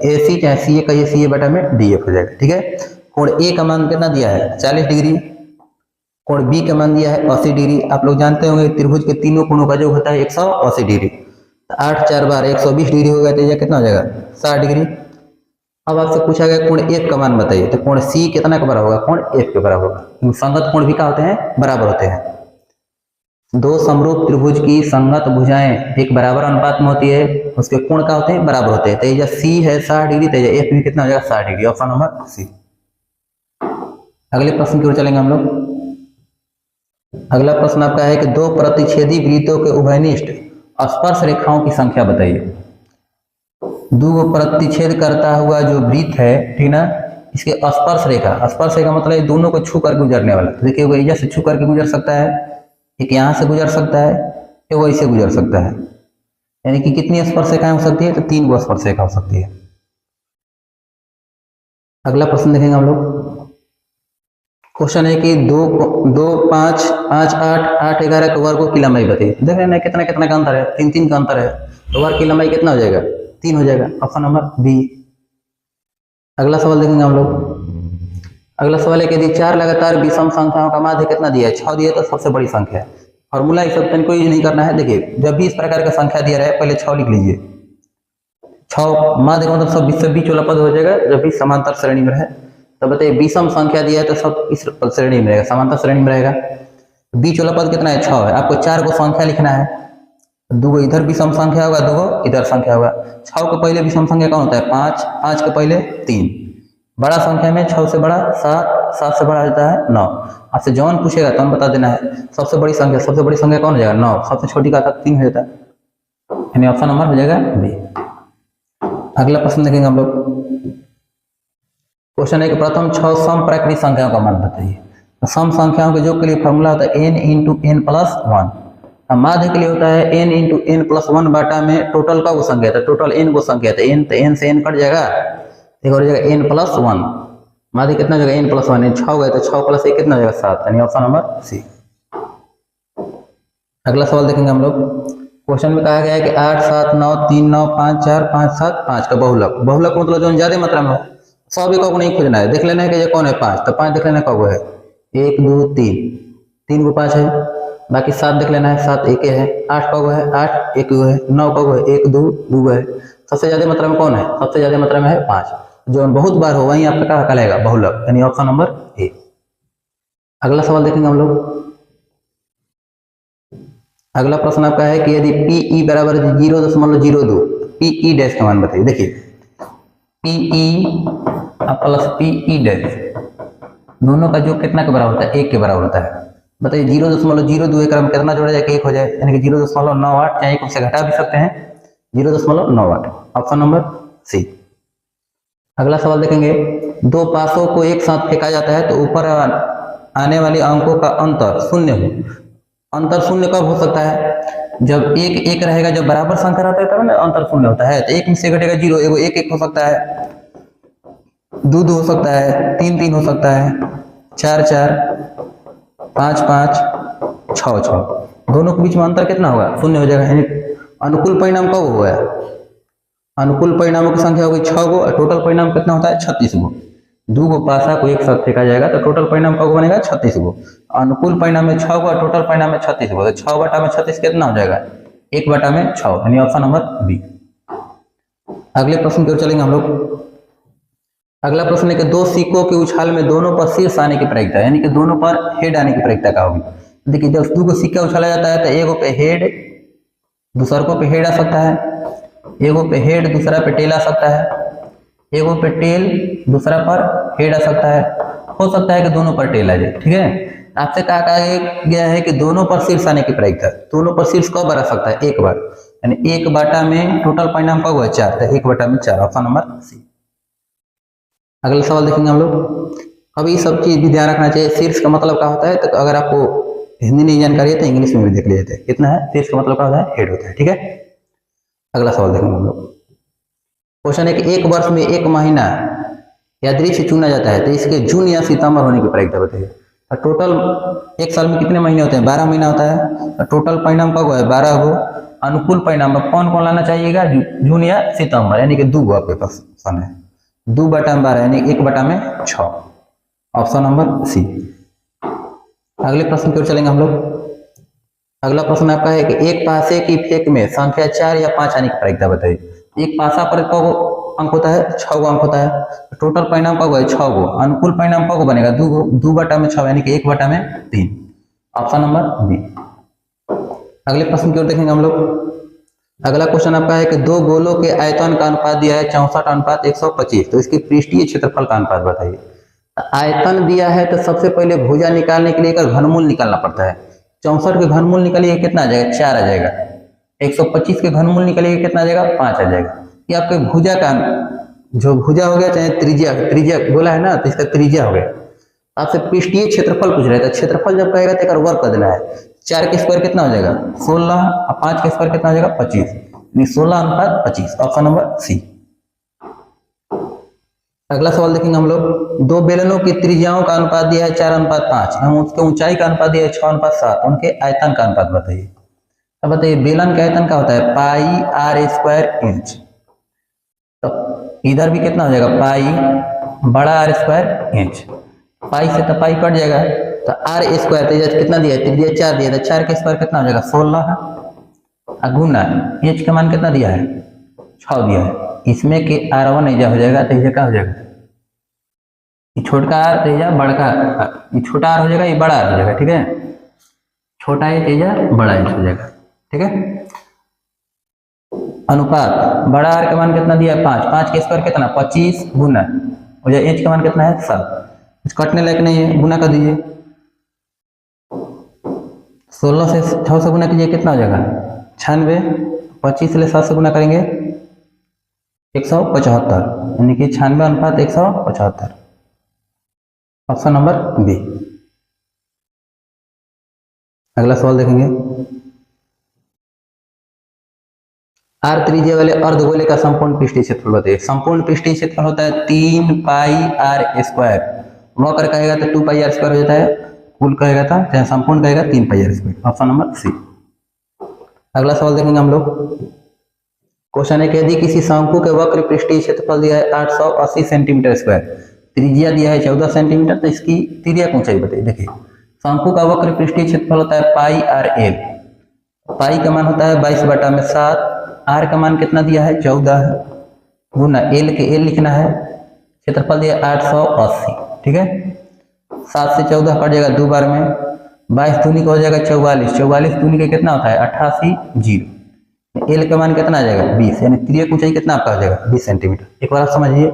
ए सी चाहे सी ए कहिए सी ए बटा में डी एफ हो जाएगा। ठीक है, कोण ए का मान कितना दिया है 40 डिग्री, कोण बी का मान दिया है 80 डिग्री। आप लोग जानते होंगे त्रिभुज के तीनों कोणों का जो होता है 180 डिग्री, तो 8 4 बार 120 डिग्री होगा, तो यह कितना हो जाएगा 60 डिग्री। अब आपसे पूछा गया कोण एफ का मान बताइए, तो कोण सी कितना के बराबर होगा, कोण एफ के बराबर होगा। संगत कोण भी क्या होते हैं, बराबर होते हैं। दो समरूप त्रिभुज की संगत भुजाएं एक बराबर अनुपात में होती है, उसके कोण क्या होते हैं, बराबर होते हैं। तो ये सी है 60 डिग्री, तो एफ भी कितना हो जाएगा 60 डिग्री, ऑप्शन नंबर सी। अगले प्रश्न की ओर चलेंगे हम लोग। अगला प्रश्न आपका है कि दो प्रतिच्छेदी वृत्तों के उभयनिष्ठ स्पर्श रेखाओं की संख्या बताइए। दो प्रतिच्छेद करता हुआ जो वृत्त है, ठीक ना, इसके स्पर्श रेखा मतलब दोनों को छू कर गुजरने वाला। तो देखिए वो इधर से छू करके गुजर सकता है, एक यहाँ से गुजर सकता है, एक वो ऐसे गुजर सकता है। यानी कि कितनी स्पर्श रेखाएं हो सकती है, तो 3 गो स्पर्श रेखा हो सकती है। अगला प्रश्न देखेंगे हम लोग। क्वेश्चन है कि 2 5 5 8 8 11 के वर्गों की लंबाई बताइए। देख रहे हैं कितना कितना का अंतर है, 3 3 का अंतर है, तो वर्ग की लंबाई कितना हो जाएगा 3 हो जाएगा, ऑप्शन नंबर बी। अगला सवाल देखेंगे हम लोग। अगला सवाल है कि यदि 4 लगातार विषम संख्याओं का माध्य कितना दिया है, 6 दिया, तो सबसे बड़ी संख्या है। फॉर्मूला इस सब को यूज नहीं करना है। देखिए जब भी इस प्रकार का संख्या दिया रहे पहले 6 लिख लीजिए। 6 माध्य का मतलब सब बीच से बीच वाला पद हो जाएगा जब भी समांतर श्रेणी में रहे। तो बताइए विषम संख्या दिया है तो सब इस श्रेणी में रहेगा, समांतर श्रेणी में रहेगा। बीच वाला पद कितना है 6 है, आपको 4 को संख्या लिखना है। 2 इधर विषम संख्या होगा, 2 इधर संख्या होगा। 6 के पहले विषम संख्या कौन होता है 5, 5 के पहले 3। बड़ा संख्या में 6 से बड़ा 7, 7 से बड़ा होता है 9। आपसे जौन पूछेगा तो हम बता देना है। सबसे बड़ी संख्या कौन हो जाएगा 9, सबसे छोटी का 3 हो जाता है, यानी ऑप्शन नंबर हो जाएगा बी। अगला प्रश्न देखेंगे हम लोग। क्वेश्चन है कि प्रथम 6 सम प्राकृतिक संख्याओं का मान बताइए। सम संख्याओं के योग के लिए फॉर्मूला होता है n × n+1। माध्य के लिए होता है n × n+1 बाटा में टोटल का वो संख्या था, टोटल n को संख्या था, n तो n से n कट जाएगा, एक और हो जाएगा n+1। माध्य कितना हो जाएगा n+1, 6 गए तो 6 + 1 कितना हो जाएगा 7, यानी ऑप्शन नंबर सी। अगला सवाल देखेंगे हम लोग। क्वेश्चन में कहा गया है कि 8 7 9 3 9 5 4 5 7 5 का बहुलक मतलब जो ज्यादा मात्रा में हो, सब एक को नहीं खोजना है, देख लेना है कि ये कौन है 5, तो 5 देख लेना कब है 1 2 3, 3 को 5 है, बाकी 7 देख लेना है 7 1 है, 8 कब है 8 1 है, 9 कब है 1 2 2 है। सबसे ज्यादा मात्रा में कौन है, सबसे ज्यादा मात्रा में है 5, जो बहुत बार हो वहीं आपका क्या कहलाएगा बहुलक, यानी ऑप्शन नंबर ए। अगला सवाल देखेंगे हम लोग। अगला प्रश्न आपका है कि यदि PE बराबर 0.02 PE डैश का मान बताइए। देखिए PE प्लस PE डैश दोनों का जो कितना के बराबर होता है 1 के बराबर होता है। बताइए 0.02 एक में कितना जोड़ा जाए कि 1 हो जाए, यानी कि 0.98, चाहे 1 से घटा भी सकते हैं 0.98, ऑप्शन नंबर सी। अगला सवाल देखेंगे। 2 पासों को एक साथ फेंका जाता है तो ऊपर आने वाले अंकों का अंतर शून्य हो। अंतर शून्य कब हो सकता है, जब 1 1 रहेगा, जब बराबर संख्या रहता है तब ना अंतर शून्य होता है। तो 1 में से घटेगा 0, एगो 1 1 हो सकता है, 2 2 हो सकता है, 3 3 हो सकता है, 4 4 5 5 6 6, दोनों के बीच में अंतर कितना होगा शून्य हो जाएगा। यानी अनुकूल परिणाम कब हुआ है, अनुकूल परिणामों की संख्या होगी 6 गो, और टोटल परिणाम कितना होता है 36 गो। 2 गो पासा को एक साथ फेंका जाएगा तो टोटल परिणाम कब बनेगा 36 गो। अनुकूल परिणाम में 6 गो, टोटल परिणाम में 36 गो, तो 6 बटा में 36 कितना हो जाएगा 1 बटा में 6, यानी ऑप्शन नंबर बी। अगले प्रश्न की ओर चलेंगे हम लोग। अगला प्रश्न है कि 2 सिक्कों के उछाल में दोनों पर शीर्ष आने की प्रायिकता, यानी कि दोनों पर हेड आने की प्रायिकता क्या होगी। देखिए जब 2 को सिक्का उछाला जाता है तो एगो पे हेड दूसरा पे हेड आ सकता है, एगो पे हेड दूसरा पे टेल आ सकता है, एगो पे टेल दूसरा पर हेड आ सकता है, हो सकता है कि दोनों पर टेल आ जाए। ठीक है, आपसे कहा गया है कि दोनों पर शीर्ष आने की प्रायिकता, दोनों पर शीर्ष कब बार आ सकता है 1 बार, यानी 1 बटा में टोटल परिणाम कब हुआ 4, तो 1 बटा में 4, ऑप्शन नंबर सी। अगला सवाल देखेंगे हम लोग। अब ये सब चीज भी ध्यान रखना चाहिए, शीर्ष का मतलब क्या होता है, तो अगर आपको हिंदी नहीं जानकारी है तो इंग्लिश में भी देख लीजिए कितना है। शीर्ष का मतलब क्या होता है हेड होता है। ठीक है, अगला सवाल देखेंगे हम लोग। क्वेश्चन है कि 1 वर्ष में 1 महीना यादृच्छिक से चुना जाता है, तो इसके जून या सितंबर होने की प्रायिकता बताइए। तो टोटल एक साल में कितने महीने होते हैं? 12 महीना होता है। तो टोटल परिणाम कब है? 12 गो। अनुकूल परिणाम कौन कौन लाना चाहिएगा? जून या सितंबर, यानी कि 2 गो आपके पास ऑप्शन है। 2/12 यानी 1/6, ऑप्शन नंबर सी। अगले प्रश्न की ओर चलेंगे हम लोग। अगला प्रश्न आपका है कि एक पासे की फेंक में संख्या 4 या 5 आने की प्रायिकता बताइए। एक पासा पर कब अंक होता है? 6 गो अंक होता है। टोटल परिणाम कब है? 6 गो। अनुकूल परिणाम कब बनेगा? 2 गो। 2/6 यानी कि 1/3, ऑप्शन नंबर बी। अगले प्रश्न की ओर देखेंगे हम लोग। अगला क्वेश्चन आपका है कि 2 गोलों के आयतन का अनुपात दिया है 64:125, तो इसकी पृष्ठीय क्षेत्रफल का अनुपात बताइए। आयतन दिया है तो सबसे पहले भुजा निकालने के लिए घनमूल निकालना पड़ता है। 64 के घनमूल निकालिए कितना आ जाएगा? 4 आ जाएगा। 125 के घनमूल निकालिए कितना आ जाएगा? 5 आ जाएगा। ये आपके भुजा का जो भुजा हो गया, चाहे त्रिज्या बोला है ना, तो इसका त्रिज्या हो गया। आपसे पृष्ठीय क्षेत्रफल पूछ रहे थे। क्षेत्रफल जब कहेगा तो एक वर्ग कर देना है। 4 के स्क्वायर कितना हो जाएगा? 16, और 5 के स्क्वायर कितना हो जाएगा? 25, 16:25, ऑप्शन नंबर सी। अगला सवाल देखेंगे हम लोग। 2 बेलनों की त्रिज्याओं का अनुपात दिया है 4:5, हम उसके ऊंचाई का अनुपात दिया है 6:7, उनके आयतन का अनुपात बताइए। अब बताइए बेलन का आयतन क्या होता है? πr² inch. तो इधर भी कितना हो जाएगा? पाई बड़ा r² इंच। पाई से तो पाई कट जाएगा, तो r² तो कितना दिया है? त्रिज्या 4 दिया था। 4 के स्क्वायर कितना हो जाएगा? 16, गुना इंच का मान कितना दिया है? 6 दिया है। इसमें के r1 एजा हो जाएगा, तो एजा क्या हो जाएगा? ये छोटा r तो एजा बड़का, ये छोटा r हो जाएगा, ये बड़ा r हो जाएगा। ठीक है, छोटा इंच एजा बड़ा इंच हो जाएगा। ठीक है, अनुपात बड़ा r का मान कितना दिया है? 5, 5 के स्क्वायर कितना? 25, गुना हो जाए इंच का मान कितना है? 7। कटने लायक नहीं है, गुना कर दीजिए। 16 से 6 से गुना कीजिए, कितना हो जाएगा? 96। 25 से 7 से गुना करेंगे 175, यानी कि 96:175, ऑप्शन नंबर बी। अगला सवाल देखेंगे। आर त्रिज्या वाले अर्धगोले का संपूर्ण पृष्ठीय क्षेत्रफल बताइए। संपूर्ण पृष्ठीय क्षेत्रफल होता है 3πr²। वक्र कहेगा तो 2πr² हो जाता है, कुल कहेगा था चाहे संपूर्ण कहेगा 3πr², ऑप्शन नंबर सी। अगला सवाल देखेंगे हम लोग। क्वेश्चन है कि यदि किसी शंकु के वक्र पृष्ठीय क्षेत्रफल दिया है 880 सेंटीमीटर², त्रिज्या दिया है 14 सेंटीमीटर, तो इसकी तिर्यक ऊंचाई बताइए। देखिए शंकु का वक्र पृष्ठीय क्षेत्रफल होता है πrl। पाई का मान होता है 22/7, आर का मान कितना दिया है? 14, गुना एल के एल लिखना है, क्षेत्रफल दिया 880। ठीक है, 7 से 14 कट जाएगा 2 बार में, 22 दूनी का हो जाएगा 44, 44 दूनी का कितना होता है? 88, 0। एल का मान कितना आ जाएगा? 20, यानी तिर्यक ऊंचाई कितना आपका हो जाएगा? 20 सेंटीमीटर। एक बार आप समझिए,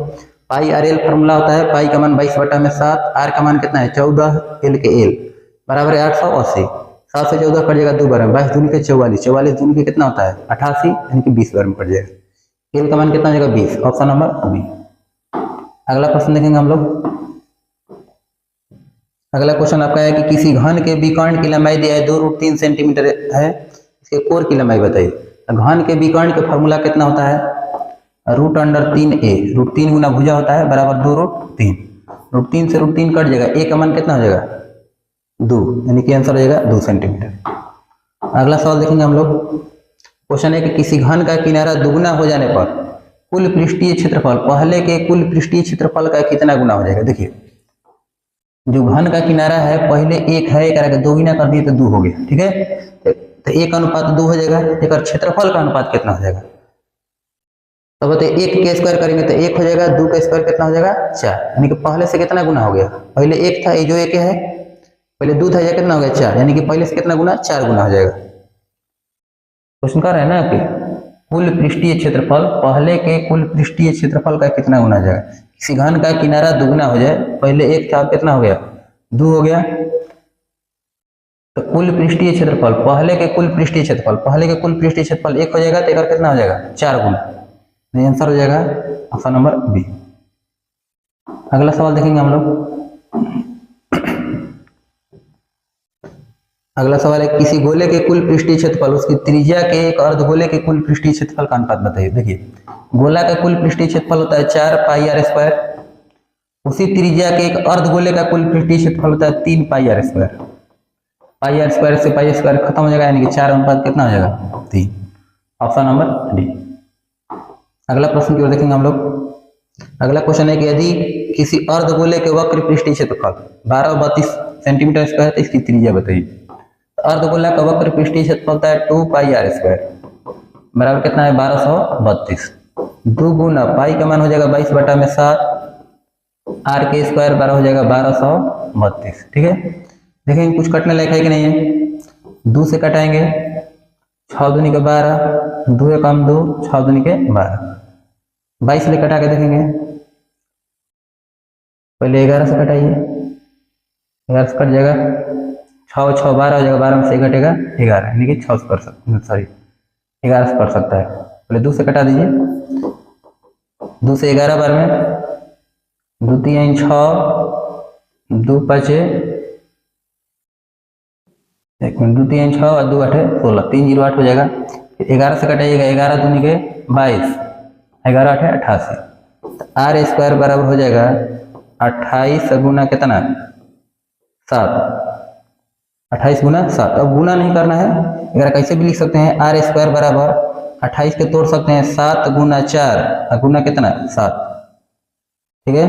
पाई आर एल फॉर्मूला होता है, पाई का मान 22/7, आर का मान कितना है? 14, एल के एल बराबर है 880। 7 से 14 कट जाएगा 2 बार में, 22 दूनी के 44, 44 दूनी के कितना होता है? 88, यानी कि 20 बार में कट जाएगा। एल का मान कितना हो जाएगा? 20, ऑप्शन नंबर बी। अगला प्रश्न देखेंगे हम लोग। अगला क्वेश्चन आपका है कि किसी घन के विकर्ण की लंबाई दिया है 2√3 सेंटीमीटर है, इसके कोर की लंबाई बताइए। घन के विकर्ण का फॉर्मूला कितना होता है? √3a, √3 गुना भुजा होता है बराबर 2√3। √3 से √3 कट जाएगा, ए का मान कितना हो जाएगा? 2, यानी कि आंसर हो जाएगा 2 सेंटीमीटर। अगला सवाल देखेंगे हम लोग। क्वेश्चन है कि किसी घन का किनारा दुगुना हो जाने पर कुल पृष्ठीय क्षेत्रफल पहले के कुल पृष्ठीय क्षेत्रफल का कितना गुना हो जाएगा? देखिए जो घन का किनारा है पहले 1 है, एक 2 गुना कर दिए तो 2 हो गया। ठीक है, तो 1:2 हो जाएगा। एक क्षेत्रफल का अनुपात कितना हो जाएगा? तो बताइए 1 के स्क्वायर करेंगे तो 1 हो जाएगा, 2 का स्क्वायर कितना हो जाएगा? 4, यानी कि पहले से कितना गुना हो गया? पहले 1 था, ये जो 1 है, पहले 2 था, कितना हो गया? 4, यानी कि पहले से कितना गुना? 4 गुना हो जाएगा। क्वेश्चन कर रहे हैं ना कि कुल पृष्ठीय क्षेत्रफल पहले के कुल पृष्ठीय क्षेत्रफल का कितना गुना हो जाएगा। किसी घन का किनारा दुगुना हो जाए, पहले 1 था, कितना हो गया? 2 हो गया। तो कुल पृष्ठीय क्षेत्रफल पहले के कुल पृष्ठीय क्षेत्रफल 1 हो जाएगा, तो एक कितना हो जाएगा? 4 गुना। आंसर हो जाएगा ऑप्शन नंबर बी। अगला सवाल देखेंगे हम लोग। अगला सवाल है किसी गोले के कुल पृष्ठीय क्षेत्रफल उसकी त्रिज्या के एक अर्धगोले के कुल पृष्ठीय क्षेत्रफल का अनुपात बताइए। देखिए गोला का कुल पृष्ठीय क्षेत्रफल होता है 4πr², उसी त्रिज्या के एक अर्धगोले का कुल पृष्ठीय क्षेत्रफल होता है 3 pi R square. Pi R square से पाई स्क्वायर खत्म हो जाएगा, यानी कि 4 अनुपात कितना हो जाएगा 3। Option number D. अगला प्रश्न की ओर देखेंगे हम लोग। अगला क्वेश्चन है कि यदि किसी अर्धगोले के वक्र पृष्ठीय क्षेत्रफल 12 और 32 सेंटीमीटर स्क्वायर है तो इसकी त्रिज्या बताइए। अर्धगोला का वक्र पृष्ठीय क्षेत्रफल होता है 2 पाई आर स्क्वायर बराबर कितना है 1232। 2 गुना पाई का मान हो जाएगा 22/7, आर के स्क्वायर बराबर हो जाएगा 1232। ठीक है, देखेंगे कुछ कटने लायक है कि नहीं है। 2 से कटाएंगे, 6 दूनी के 12, 2 एकम 2, 6 दूनी के 12। 22 से कटा के देखेंगे, पहले 11 से कटाइए, 11 से कट जाएगा, 6 6 12 हो जाएगा, 12 में से घटेगा 11, यानी कि 6 से कर सकते, सॉरी 11 से कर सकता है। पहले 2 से कटा दीजिए, 2 से 11 बार में 2 3 6, 2 5 1 मिनट, 2 3 6 और 2 8 16, 3 0 8 हो जाएगा। 11 से कटाइएगा, 11 दूनी के 22, 11 8 88। आर स्क्वायर बराबर हो जाएगा 28 गुना कितना 7, 28 गुना 7। अब गुना नहीं करना है, अगर कैसे भी लिख सकते हैं, आर स्क्वायर बराबर 28 के तोड़ सकते हैं 7 गुना 4 और गुना कितना 7। ठीक है,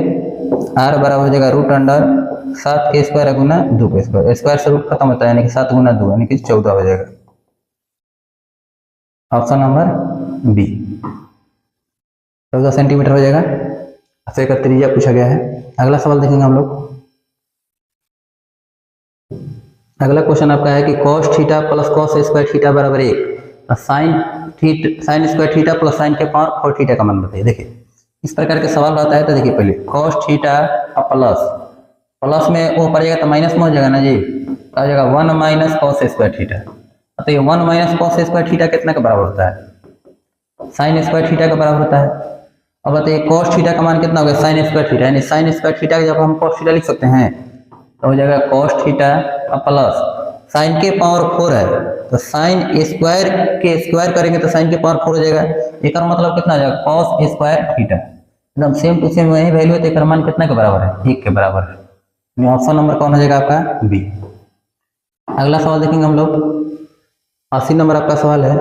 आर बराबर हो जाएगा √7 के स्क्वायर गुना 2 के स्क्वायर, स्क्वायर से रूट खत्म होता है, यानी कि 7 गुना 2 यानी कि 14 हो जाएगा। ऑप्शन नंबर बी 14 सेंटीमीटर हो जाएगा। ऐसे का त्रिज्या पूछा गया है। अगला सवाल देखेंगे हम लोग। अगला क्वेश्चन आपका है कि cos theta plus cos square theta बराबर 1, sign square theta plus sign के पावर 4 थीटा का मान बताइए। देखिए इस प्रकार के सवाल रहता है तो देखिए पहले cos थीटा प्लस में वो पड़ेगा तो माइनस में हो जाएगा ना जी, तो आ जाएगा 1 माइनस cos स्क्वायर थीटा। तो ये 1 माइनस cos स्क्वायर थीटा कितना का बराबर होता है, साइन स्क्वायर थीटा का बराबर होता है। अब बताइए cos थीटा का मान कितना होगा, साइन स्क्वायर थीटा, यानी साइन स्क्वायर थीटा जब हम cos थीटा लिख सकते हैं तो हो जाएगा cos थीटा प्लस साइन के पावर 4 है तो साइन स्क्वायर के स्क्वायर करेंगे तो साइन के पावर 4 हो जाएगा। एक मतलब कितना हो जाएगा cos स्क्वायर थीटा, एकदम सेम टू सेम वही वैल्यू है, तो एक मान कितना के बराबर है 1 के बराबर है। ऑप्शन नंबर कौन हो जाएगा आपका बी। अगला सवाल देखेंगे हम लोग। 80 नंबर आपका सवाल है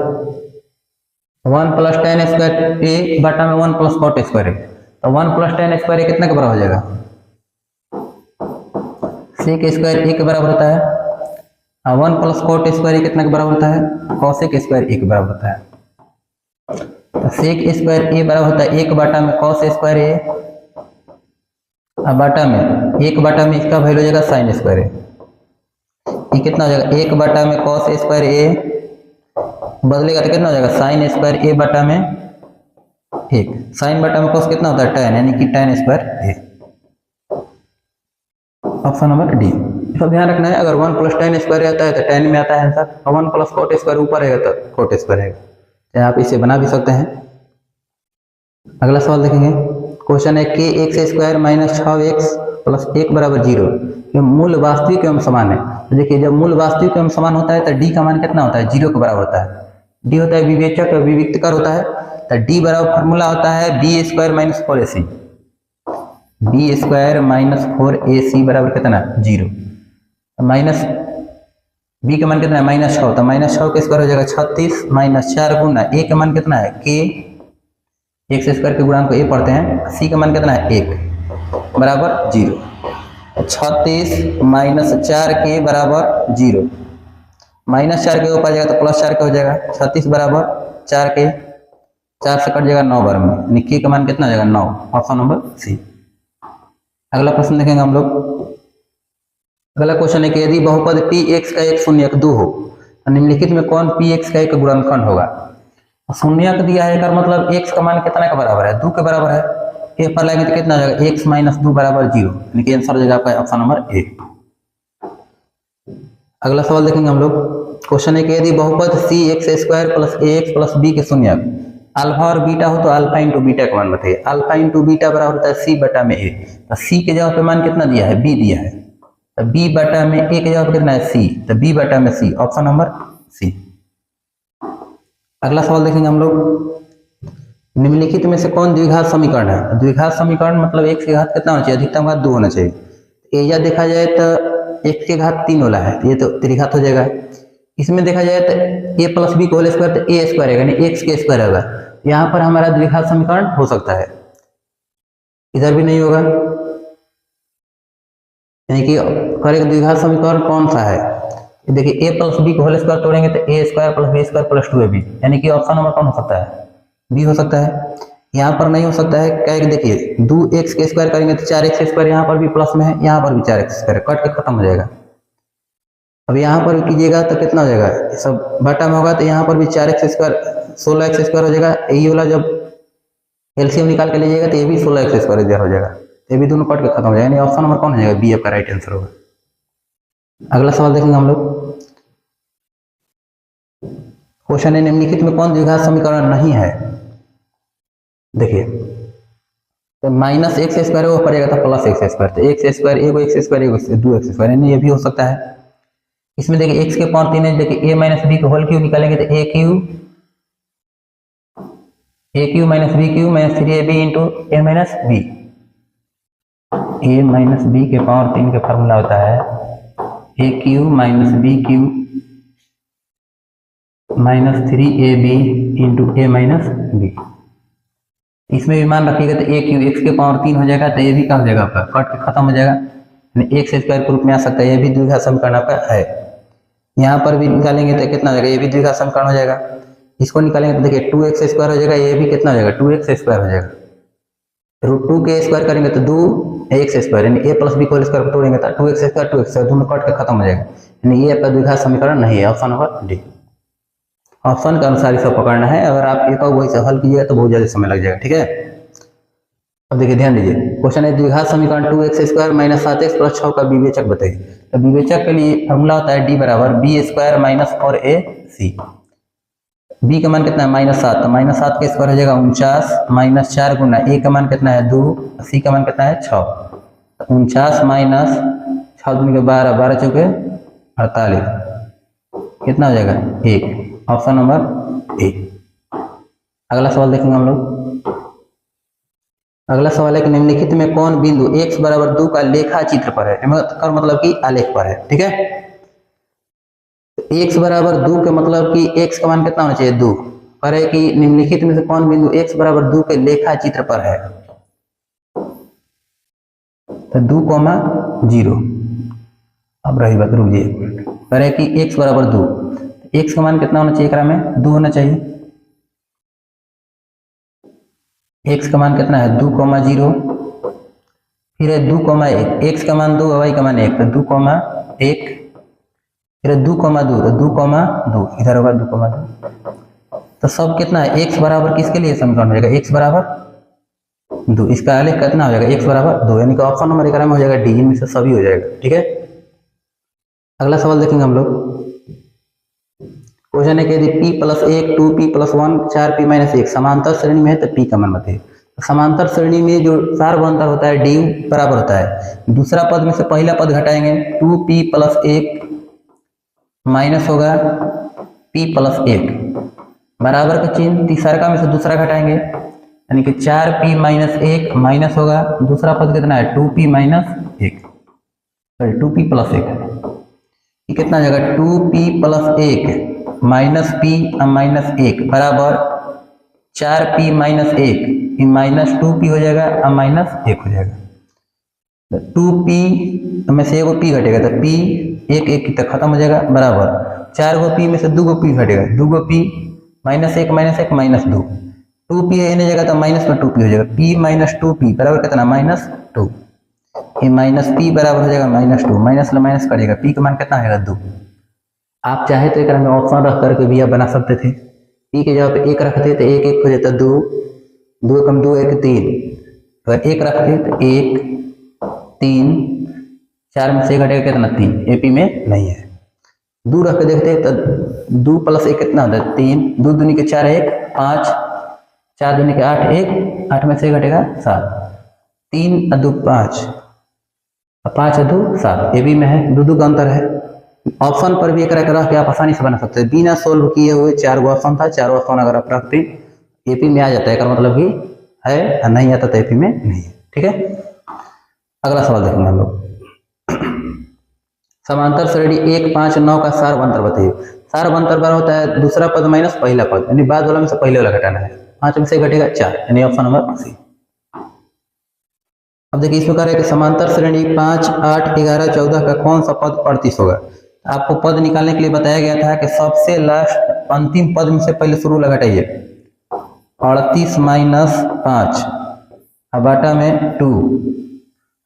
1 प्लस tan स्क्वायर ए बटा में 1 प्लस cot स्क्वायर है, तो 1 प्लस tan स्क्वायर ए कितना के बराबर हो जाएगा, सेक स्क्वायर ए के बराबर होता है, और 1 प्लस cot स्क्वायर ए कितना के बराबर होता है, cosec स्क्वायर ए के बराबर होता है। तो सेक स्क्वायर ए बराबर होता है 1 बटा में cos स्क्वायर ए, और बटा में 1 बटा में इसका वैल्यू हो जाएगा साइन स्क्वायर ए, ये कितना हो जाएगा 1 बटा में cos स्क्वायर ए बदलेगा तो कितना हो जाएगा साइन स्क्वायर ए बटा में 1, साइन बटा में cos कितना होता है tan, यानी कि tan square A. Option number D. तो ध्यान रखना है, अगर 1 प्लस tan स्क्वायर आता है तो tan में आता है आंसर, और 1 प्लस cot स्क्वायर ऊपर रहेगा तो cot स्क्वायर रहेगा, चाहे आप इसे बना भी सकते हैं। अगला सवाल देखेंगे। क्वेश्चन है kx square minus 6x plus 1 बराबर 0, ये मूल वास्तविक एवं समान है। तो देखिए जब मूल वास्तविक एवं समान होता है तो d का मान कितना होता है 0 के बराबर होता है, d होता है विवेचक और विविक्तकर होता है, तो d बराबर फार्मूला होता है b square minus 4ac, b square minus 4ac बराबर कितना 0, माइनस b का मान कितना है -6, तो -6 के स्क्वायर हो जाएगा 36 माइनस 4 गुना a का मान कितना है k, x स्क्वायर के गुणांक को a पढ़ते हैं, c का मान कितना है 1 बराबर 0, 36 माइनस 4 के बराबर 0, -4 के ऊपर जाएगा तो +4 के हो जाएगा, 36 बराबर 4 के 4 से कट जाएगा 9 बार में, यानी k का मान कितना हो जाएगा 9। Option number C. अगला प्रश्न देखेंगे हम लोग। अगला क्वेश्चन है कि यदि बहुपद px का एक शून्यक 2 हो तो निम्नलिखित में कौन px का एक गुणनखंड होगा। शून्यक दिया है का मतलब x का मान कितना के बराबर है 2 के बराबर है, ए पर लाएंगे तो कितना हो जाएगा x माइनस 2 बराबर 0, यानी कि आंसर हो जाएगा आपका ऑप्शन नंबर ए। अगला सवाल देखेंगे हम लोग। क्वेश्चन है कि यदि बहुपद cx square plus ax plus b के शून्यक अल्फा और बीटा हो तो अल्फा इंटू बीटा का मान बताइए। अल्फा इंटू बीटा बराबर होता है c बटा में a, तो c के जगह पे मान कितना दिया है b दिया है, तो b बटा में a के जगह पे कितना है c, तो b बटा में c, ऑप्शन नंबर सी। अगला सवाल देखेंगे हम लोग। निम्नलिखित में से कौन द्विघात समीकरण है? द्विघात समीकरण मतलब x के घात कितना होना चाहिए? अधिकतम घात 2 होना चाहिए। एजा देखा जाए तो x के घात 3 वाला है, ये तो त्रिघात हो जाएगा। इसमें देखा जाए तो a प्लस बी का होल स्क्वायर तो a स्क्वायर है, यानी x के स्क्वायर होगा। यहाँ पर हमारा द्विघात समीकरण हो सकता है, इधर भी नहीं होगा। यानी कि करेक्ट द्विघात समीकरण कौन सा है? देखिए a प्लस बी का होल स्क्वायर तोड़ेंगे तो a square plus b square plus 2ab, यानी कि ऑप्शन नंबर कौन हो सकता है? बी हो सकता है। यहाँ पर नहीं हो सकता है, क्या है? देखिए 2x के स्क्वायर करेंगे तो 4x स्क्वायर यहाँ पर भी प्लस में है, यहाँ पर भी 4x स्क्वायर कट के खत्म हो जाएगा। अब यहाँ पर कीजिएगा तो कितना हो जाएगा? सब बटा में होगा तो यहाँ पर भी 4x स्क्वायर 16x स्क्वायर हो जाएगा। यही वाला जब एलसीएम निकाल के लीजिएगा तो ये भी 16x स्क्वायर इधर हो जाएगा, ये भी दोनों कट के खत्म हो जाएगा। ऑप्शन नंबर कौन हो जाएगा? बी आपका राइट आंसर होगा। अगला सवाल देखेंगे हम लोग। क्वेश्चन है निम्नलिखित में कौन द्विघात समीकरण नहीं है? देखिए तो माइनस एक्स स्क्वायर वो पड़ेगा था प्लस एक्स स्क्वायर, तो एक्स स्क्वायर एगो एक्स स्क्वायर एगो 2x स्क्वायर, यानी ये भी हो सकता है। इसमें देखिए x के पावर 3 है, देखिए a माइनस बी का होल क्यूब निकालेंगे तो a cube minus B cube minus 3ab into a minus B. a minus B के पावर 3 का फॉर्मूला होता है a cube minus B cube minus 3ab into a minus B. इसमें भी मान रखिएगा तो a क्यूब x के पावर 3 हो जाएगा, तो ये भी क्या हो जाएगा आपका? कट के खत्म हो जाएगा, यानी एक्स स्क्वायर के रूप में आ सकता है। ये भी द्विघात समीकरण आपका है। यहाँ पर भी निकालेंगे तो कितना हो जाएगा? ये भी द्विघात समीकरण हो जाएगा। इसको निकालेंगे तो देखिए 2x स्क्वायर हो जाएगा, ये भी कितना हो जाएगा? 2x स्क्वायर हो जाएगा। √2 के स्क्वायर करेंगे तो 2x स्क्वायर, यानी a प्लस बी को होल स्क्वायर तोड़ेंगे तो 2x स्क्वायर 2x स्क्वायर दोनों कट के खत्म हो जाएगा, यानी ये आपका द्विघात समीकरण नहीं है। Option number D. ऑप्शन के अनुसार इसको पकड़ना है। अगर आप एक वही से हल कीजिएगा तो बहुत जल्दी समय लग जाएगा, ठीक है। अब देखिए ध्यान दीजिए, क्वेश्चन है द्विघात समीकरण 2x square minus 7x plus 6 का विवेचक बताइए। तो विवेचक के लिए फॉर्मूला होता है d बराबर B square minus 4ac। b का मान कितना है? -7, तो -7 के स्क्वायर हो जाएगा 49 माइनस 4 गुना a का मान कितना है? 2, c का मान कितना है? 6। 49 माइनस 6 दूनी के 12, 12 चौके 48, कितना हो जाएगा? 1। Option number A. अगला सवाल देखेंगे हम लोग। अगला सवाल है कि निम्नलिखित में कौन बिंदु x बराबर 2 का लेखा चित्र पर है? मतलब कि आलेख पर है, ठीक है। x बराबर 2 के मतलब कि x का मान कितना होना चाहिए? 2 पर है कि निम्नलिखित में से कौन बिंदु x बराबर 2 के लेखा चित्र पर है? तो 2,0। अब रही बात, रुक जाइए, पर है कि x बराबर 2, x का मान कितना होना चाहिए? एकरा में 2 होना चाहिए। x का मान कितना है? 2,0, फिर है 2,1, x का मान 2 y का मान 1, तो 2,1, फिर 2,2, तो 2,2 इधर होगा 2,2। तो सब कितना है? x बराबर किसके लिए समीकरण हो जाएगा? x बराबर 2। इसका आलेख कितना हो जाएगा? x बराबर 2, यानी कि ऑप्शन नंबर 11 में हो जाएगा डी। इनमें से सभी हो जाएगा, ठीक है। अगला सवाल देखेंगे हम लोग। क्वेश्चन है कि यदि p + 1 2p + 1 4p - 1 समांतर श्रेणी में है तो p का मान बताइए। समांतर श्रेणी में जो सार अंतर होता है डी बराबर होता है, दूसरा पद में से पहला पद घटाएंगे 2p + 1 माइनस होगा p + 1 बराबर का चिन्ह तीसरा में से दूसरा घटाएंगे, यानी कि 4p - 1 माइनस होगा दूसरा पद कितना है? 2p - 1, सॉरी 2p + 1 ये कितना हो जाएगा? 2p + 1 माइनस p -1 बराबर 4p - 1, ये -2p हो जाएगा और -1 हो जाएगा। तो 2p में से एगो p घटेगा तो p 1 तक खत्म हो जाएगा, बराबर 4 गो p में से 2 गो p घटेगा, 2 गो p -1 -2, 2p है इन्हें जगह तो माइनस में 2p हो जाएगा, p - 2p बराबर कितना? -2। ये -p बराबर हो जाएगा -2, माइनस में माइनस करेगा, p का मान कितना आएगा? 2। आप चाहे तो एक में ऑप्शन रख करके भी आप बना सकते थे। p के जगह पे 1 रखते तो 1 1 हो जाता 2, 2 कम 2 1 3, अगर 1 रखते तो 1 3, 4 में से घटेगा कितना? 3, AP में नहीं है। 2 रख के देखते तो 2 + 1 कितना होता है? 3, 2 दूनी के 4 1 5, 4 दूनी के 8 1, 8 में से घटेगा 7, 3 और 2 5, 5 और 2 7, AB में है, 2 2 का अंतर है। ऑप्शन पर भी एक रख के आप आसानी से बना सकते हैं, बिना सोल्व किए हुए 4 गो ऑप्शन था, 4 ऑप्शन अगर आप रखते एपी में आ जाता है, का मतलब कि है, और नहीं आता तो एपी में नहीं है। ठीक है, अगला सवाल देखेंगे हम लोग। समांतर श्रेणी 1, 5, 9 का सार अंतर बताइए। सार अंतर बराबर होता है दूसरा पद माइनस पहला पद, यानी बाद वाला में से पहले वाला घटाना है। 5 में से घटेगा 4, यानी ऑप्शन नंबर सी। अब देखिए इसमें कह रहा है कि समांतर श्रेणी 5, 8, 11, 14 का कौन सा पद 38 होगा। आपको पद निकालने के लिए बताया गया था कि सबसे लास्ट अंतिम पद में से पहले शुरू वाला घटाइए। 38 माइनस 5 बाटा में 2,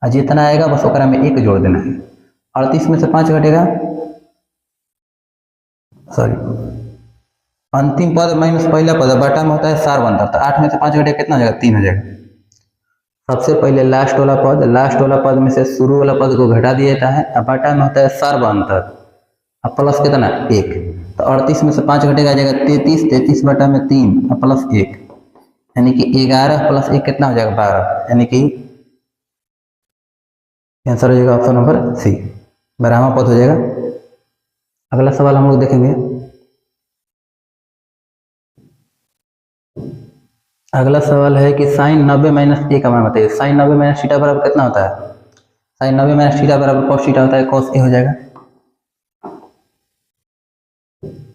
जितना आएगा बस ओकरा में 1 जोड़ देना है। 38 में से 5 घटेगा, सॉरी अंतिम पद माइनस पहला पद, बाटा में होता है सार अंतर, तो 8 में से 5 घटेगा कितना हो जाएगा, 3 हो जाएगा। सबसे पहले लास्ट वाला पद में से शुरू वाला पद को घटा दिया जाता है, अब बाटा में होता है सार अंतर, अब प्लस कितना 1, तो 38 में से 5 घटेगा, आ जाएगा 33, 33 बटा में 3 और प्लस 1, यानी कि 11 प्लस 1 कितना हो जाएगा 12, यानी कि आंसर हो जाएगा ऑप्शन नंबर सी, 12वां पद हो जाएगा। अगला सवाल हम लोग देखेंगे। अगला सवाल है कि साइन 90 माइनस ए का मान बताइए। साइन 90 माइनस थीटा बराबर कितना होता है। साइन 90 माइनस थीटा बराबर कॉस थीटा होता है, कॉस ए हो जाएगा।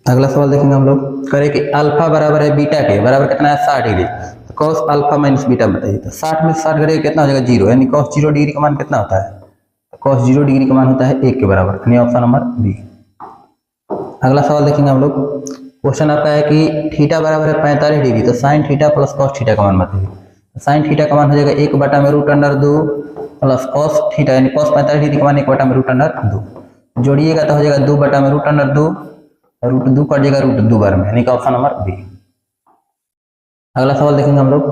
अगला सवाल देखेंगे हम लोग, करें कि अल्फा बराबर है बीटा के, बराबर कितना है 60 डिग्री, तो कॉस अल्फा माइनस बीटा बताइए। तो 60 में 60 घटेगा कितना हो जाएगा 0, यानी कॉस 0 डिग्री का मान कितना होता है, कॉस 0 डिग्री का मान होता है 1 के बराबर, यानी ऑप्शन नंबर बी। अगला सवाल देखेंगे हम लोग। क्वेश्चन आपका है कि थीटा बराबर है 45 डिग्री, तो sine theta plus cos theta का मान बताइए। साइन थीटा का मान हो जाएगा 1 बटा में root under 2 plus cos theta, यानी कॉस 45 डिग्री का मान 1 बटा में रूट अंडर 2, जोड़िएगा तो हो जाएगा 2 बटा में रूट अंडर 2, रूट 2 कट जाएगा रूट 2 बार में, यानी कि ऑप्शन नंबर बी। अगला सवाल देखेंगे हम लोग।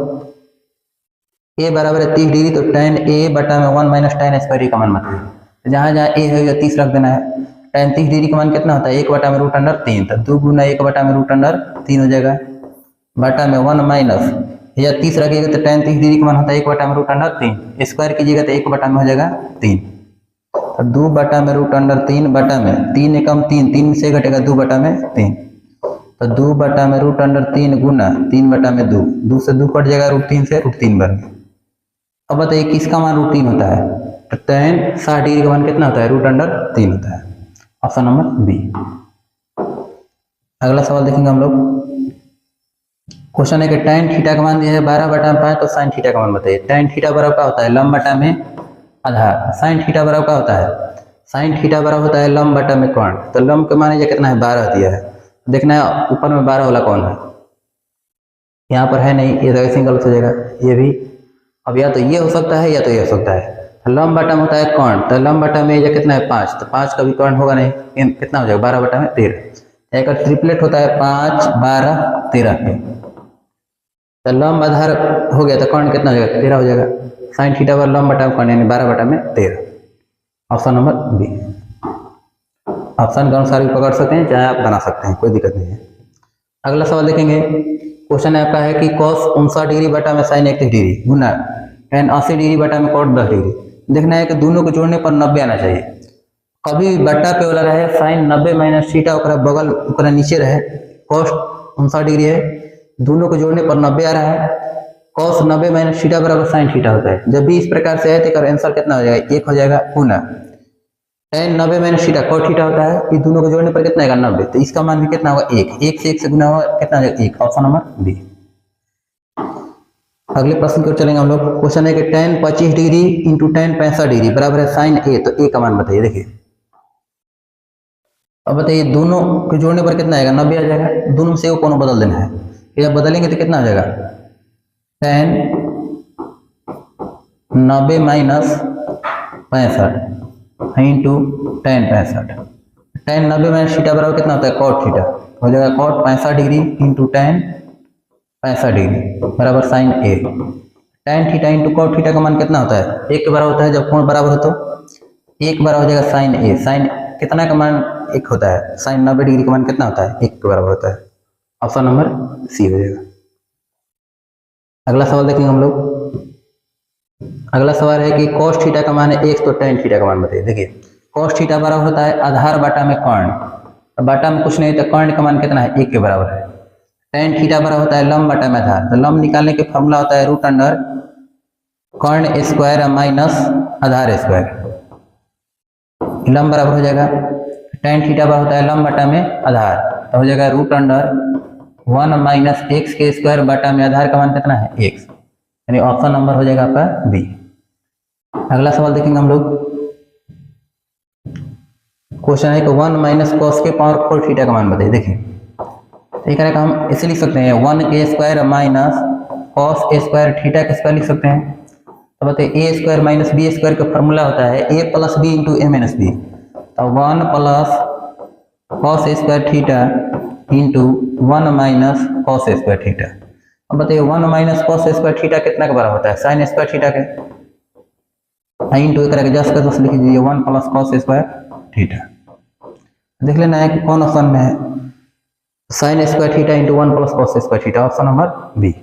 ए बराबर है 30 डिग्री, तो tan ए बटा में 1 माइनस tan स्क्वायर का मान बताइए। जहाँ जहाँ ए है 30 रख देना है। tan 30 डिग्री का मान कितना होता है 1 बटा में रूट अंडर 3, तो 2 गुना 1 बटा में रूट अंडर 3 हो जाएगा, बटा में 1 माइनस या 30 रखिएगा तो tan 30 डिग्री का मान होता है 1 बटा में रूट अंडर 3, स्क्वायर कीजिएगा तो 1 बटा में हो जाएगा 3, तो 2 बटा में रूट अंडर 3 बटा में 3 एकम 3, 3 से घटेगा 2 बटा में 3, तो 2 बटा में रूट अंडर 3 गुना 3 बटा में 2, 2 से 2 कट जाएगा रूट 3 से रूट 3 बार में। अब बताइए किसका मान रूट 3 होता है, तो tan 60 डिग्री का मान कितना होता है रूट अंडर 3 होता है, ऑप्शन नंबर बी। अगला सवाल देखेंगे हम लोग। क्वेश्चन है कि tan थीटा का मान दिया है 12 बटा में 5, तो साइन थीटा का मान बताइए। tan थीटा बराबर क्या होता है लंब बटा में आधार, साइन थीटा बराबर क्या होता है, साइन थीटा बराबर होता है लंब बटा में कोण, तो लंब के मान ये कितना है 12 दिया है, देखना है ऊपर में 12 वाला कौन है, यहाँ पर है नहीं, ये तो सिंगल हो जाएगा ये भी। अब या तो ये हो सकता है या तो ये हो सकता है। लंब बटा में होता है कोण, तो लंब बटा में ये कितना है 5, तो 5 का भी कोण होगा नहीं, कितना हो जाएगा 12 बटा में 13। एक ट्रिपलेट होता है 5, 12, 13 पे, तो लंब आधार हो गया तो कोण कितना हो जाएगा 13 हो जाएगा। साइन थीटा पर लंब बटा में कोण यानी 12 बटा में 13, ऑप्शन नंबर बी। ऑप्शन के अनुसार भी पकड़ सकते हैं, चाहे आप बना सकते हैं, कोई दिक्कत नहीं है। अगला सवाल देखेंगे। क्वेश्चन आपका है कि कॉस 59 डिग्री बटा में साइन 31 डिग्री गुना tan 80 डिग्री बटा में कॉट 10 डिग्री। देखना है कि दोनों को जोड़ने पर 90 आना चाहिए। कभी बट्टा पे वाला रहे साइन 90 माइनस थीटा ओकरा बगल ओकरा नीचे रहे, कॉस 59 डिग्री है, दोनों को जोड़ने पर 90 आ रहा है। कॉस 90 माइनस थीटा बराबर साइन थीटा होता है। जब भी इस प्रकार से है तो आंसर कितना हो जाएगा 1 हो जाएगा गुना tan 90 minus theta cot theta होता है, ये दोनों को जोड़ने पर कितना आएगा 90, तो इसका मान भी कितना होगा 1, 1 से 1 से गुना होगा कितना हो जाएगा 1, ऑप्शन नंबर बी। अगले प्रश्न की ओर चलेंगे हम लोग। क्वेश्चन है कि tan 25 degree into tan 65 degree बराबर है साइन ए, तो ए का मान बताइए। देखिए अब बताइए दोनों को जोड़ने पर कितना आएगा 90 आ जाएगा, दोनों से को बदल देना है, जब बदलेंगे तो कितना आ जाएगा tan 90 minus 65 into tan 65। tan 90 minus theta बराबर कितना होता है कॉट थीटा, हो जाएगा cot 65 degree into tan 65 degree बराबर sine A. tan theta into cot theta का मान कितना होता है 1 के बराबर होता है, जब कोण बराबर हो तो 1 बराबर हो जाएगा साइन ए। साइन कितना का मान 1 होता है, साइन 90 डिग्री का मान कितना होता है 1 के बराबर होता है, ऑप्शन नंबर सी हो जाएगा। अगला सवाल देखेंगे हम लोग। अगला सवाल है कि cos थीटा का मान है 1, तो tan थीटा का मान बताइए। देखिए cos थीटा बराबर होता है आधार बटा में कर्ण, बाटा में कुछ नहीं तो कर्ण का मान कितना है 1 के बराबर है। tan थीटा बराबर होता है लंब बटा में आधार। तो लंब निकालने के फॉर्मूला होता है रूट अंडर कर्ण स्क्वायर माइनस आधार स्क्वायर। लंब बराबर हो जाएगा tan थीटा बराबर होता है लंब बटा में आधार, तो हो जाएगा रूट अंडर 1 माइनस एक्स के स्क्वायर बटा में आधार का मान कितना है x, यानी ऑप्शन नंबर हो जाएगा आपका बी। अगला सवाल देखेंगे हम लोग। क्वेश्चन है कि 1 माइनस कॉस के पावर 4 थीटा का मान बताइए। देखिए एक तरह का हम इसे लिख सकते हैं 1 A square minus cos A square theta का स्क्वायर लिख सकते हैं। तो बताइए A square minus B square का फॉर्मूला होता है A plus B into A minus B. तो 1 plus cos A square theta into 1 minus cos A square theta. अब बताइए 1 minus cos A square theta कितना के बराबर होता है साइन स्क्वायर थीटा के, इंटू करके जस्ट का लिख दीजिए 1 plus cos A square theta. देख लेना है कि कौन ऑप्शन में है, sine square theta into 1 plus cos square theta, option number B.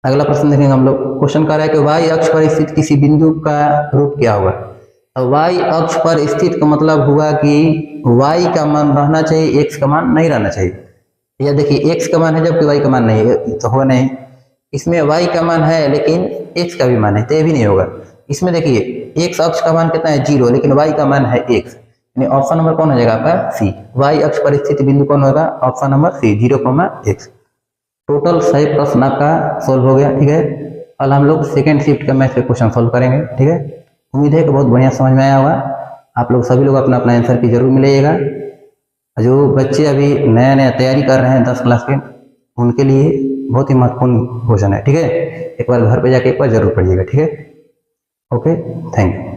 अगला प्रश्न देखेंगे हम लोग। क्वेश्चन कह रहा है कि वाई अक्ष पर स्थित किसी बिंदु का रूप क्या होगा। तो वाई अक्ष पर स्थित का मतलब हुआ कि वाई का मान रहना चाहिए, एक्स का मान नहीं रहना चाहिए। या देखिए एक्स का मान है जबकि वाई का मान नहीं है, तो होगा नहीं। इसमें वाई का मान है लेकिन एक्स का भी मान है, तो ये भी नहीं होगा। इसमें देखिए एक्स अक्ष का मान कितना है 0, लेकिन वाई का मान है एक्स, ऑप्शन नंबर कौन हो जाएगा आपका सी। वाई अक्ष पर स्थित बिंदु कौन होगा, ऑप्शन नंबर सी 0,x। टोटल सही प्रश्न आपका सोल्व हो गया। ठीक है, कल हम लोग सेकेंड शिफ्ट का मैथ के क्वेश्चन सोल्व करेंगे। ठीक है, उम्मीद है कि बहुत बढ़िया समझ में आया होगा। आप लोग सभी लोग अपना अपना आंसर की जरूर मिलेगा। जो बच्चे अभी नया नया तैयारी कर रहे हैं 10 क्लास के, उनके लिए बहुत ही महत्वपूर्ण क्वेश्चन है। ठीक है, एक बार घर पे जाके एक बार जरूर पढ़िएगा। ठीक है, ओके, थैंक यू।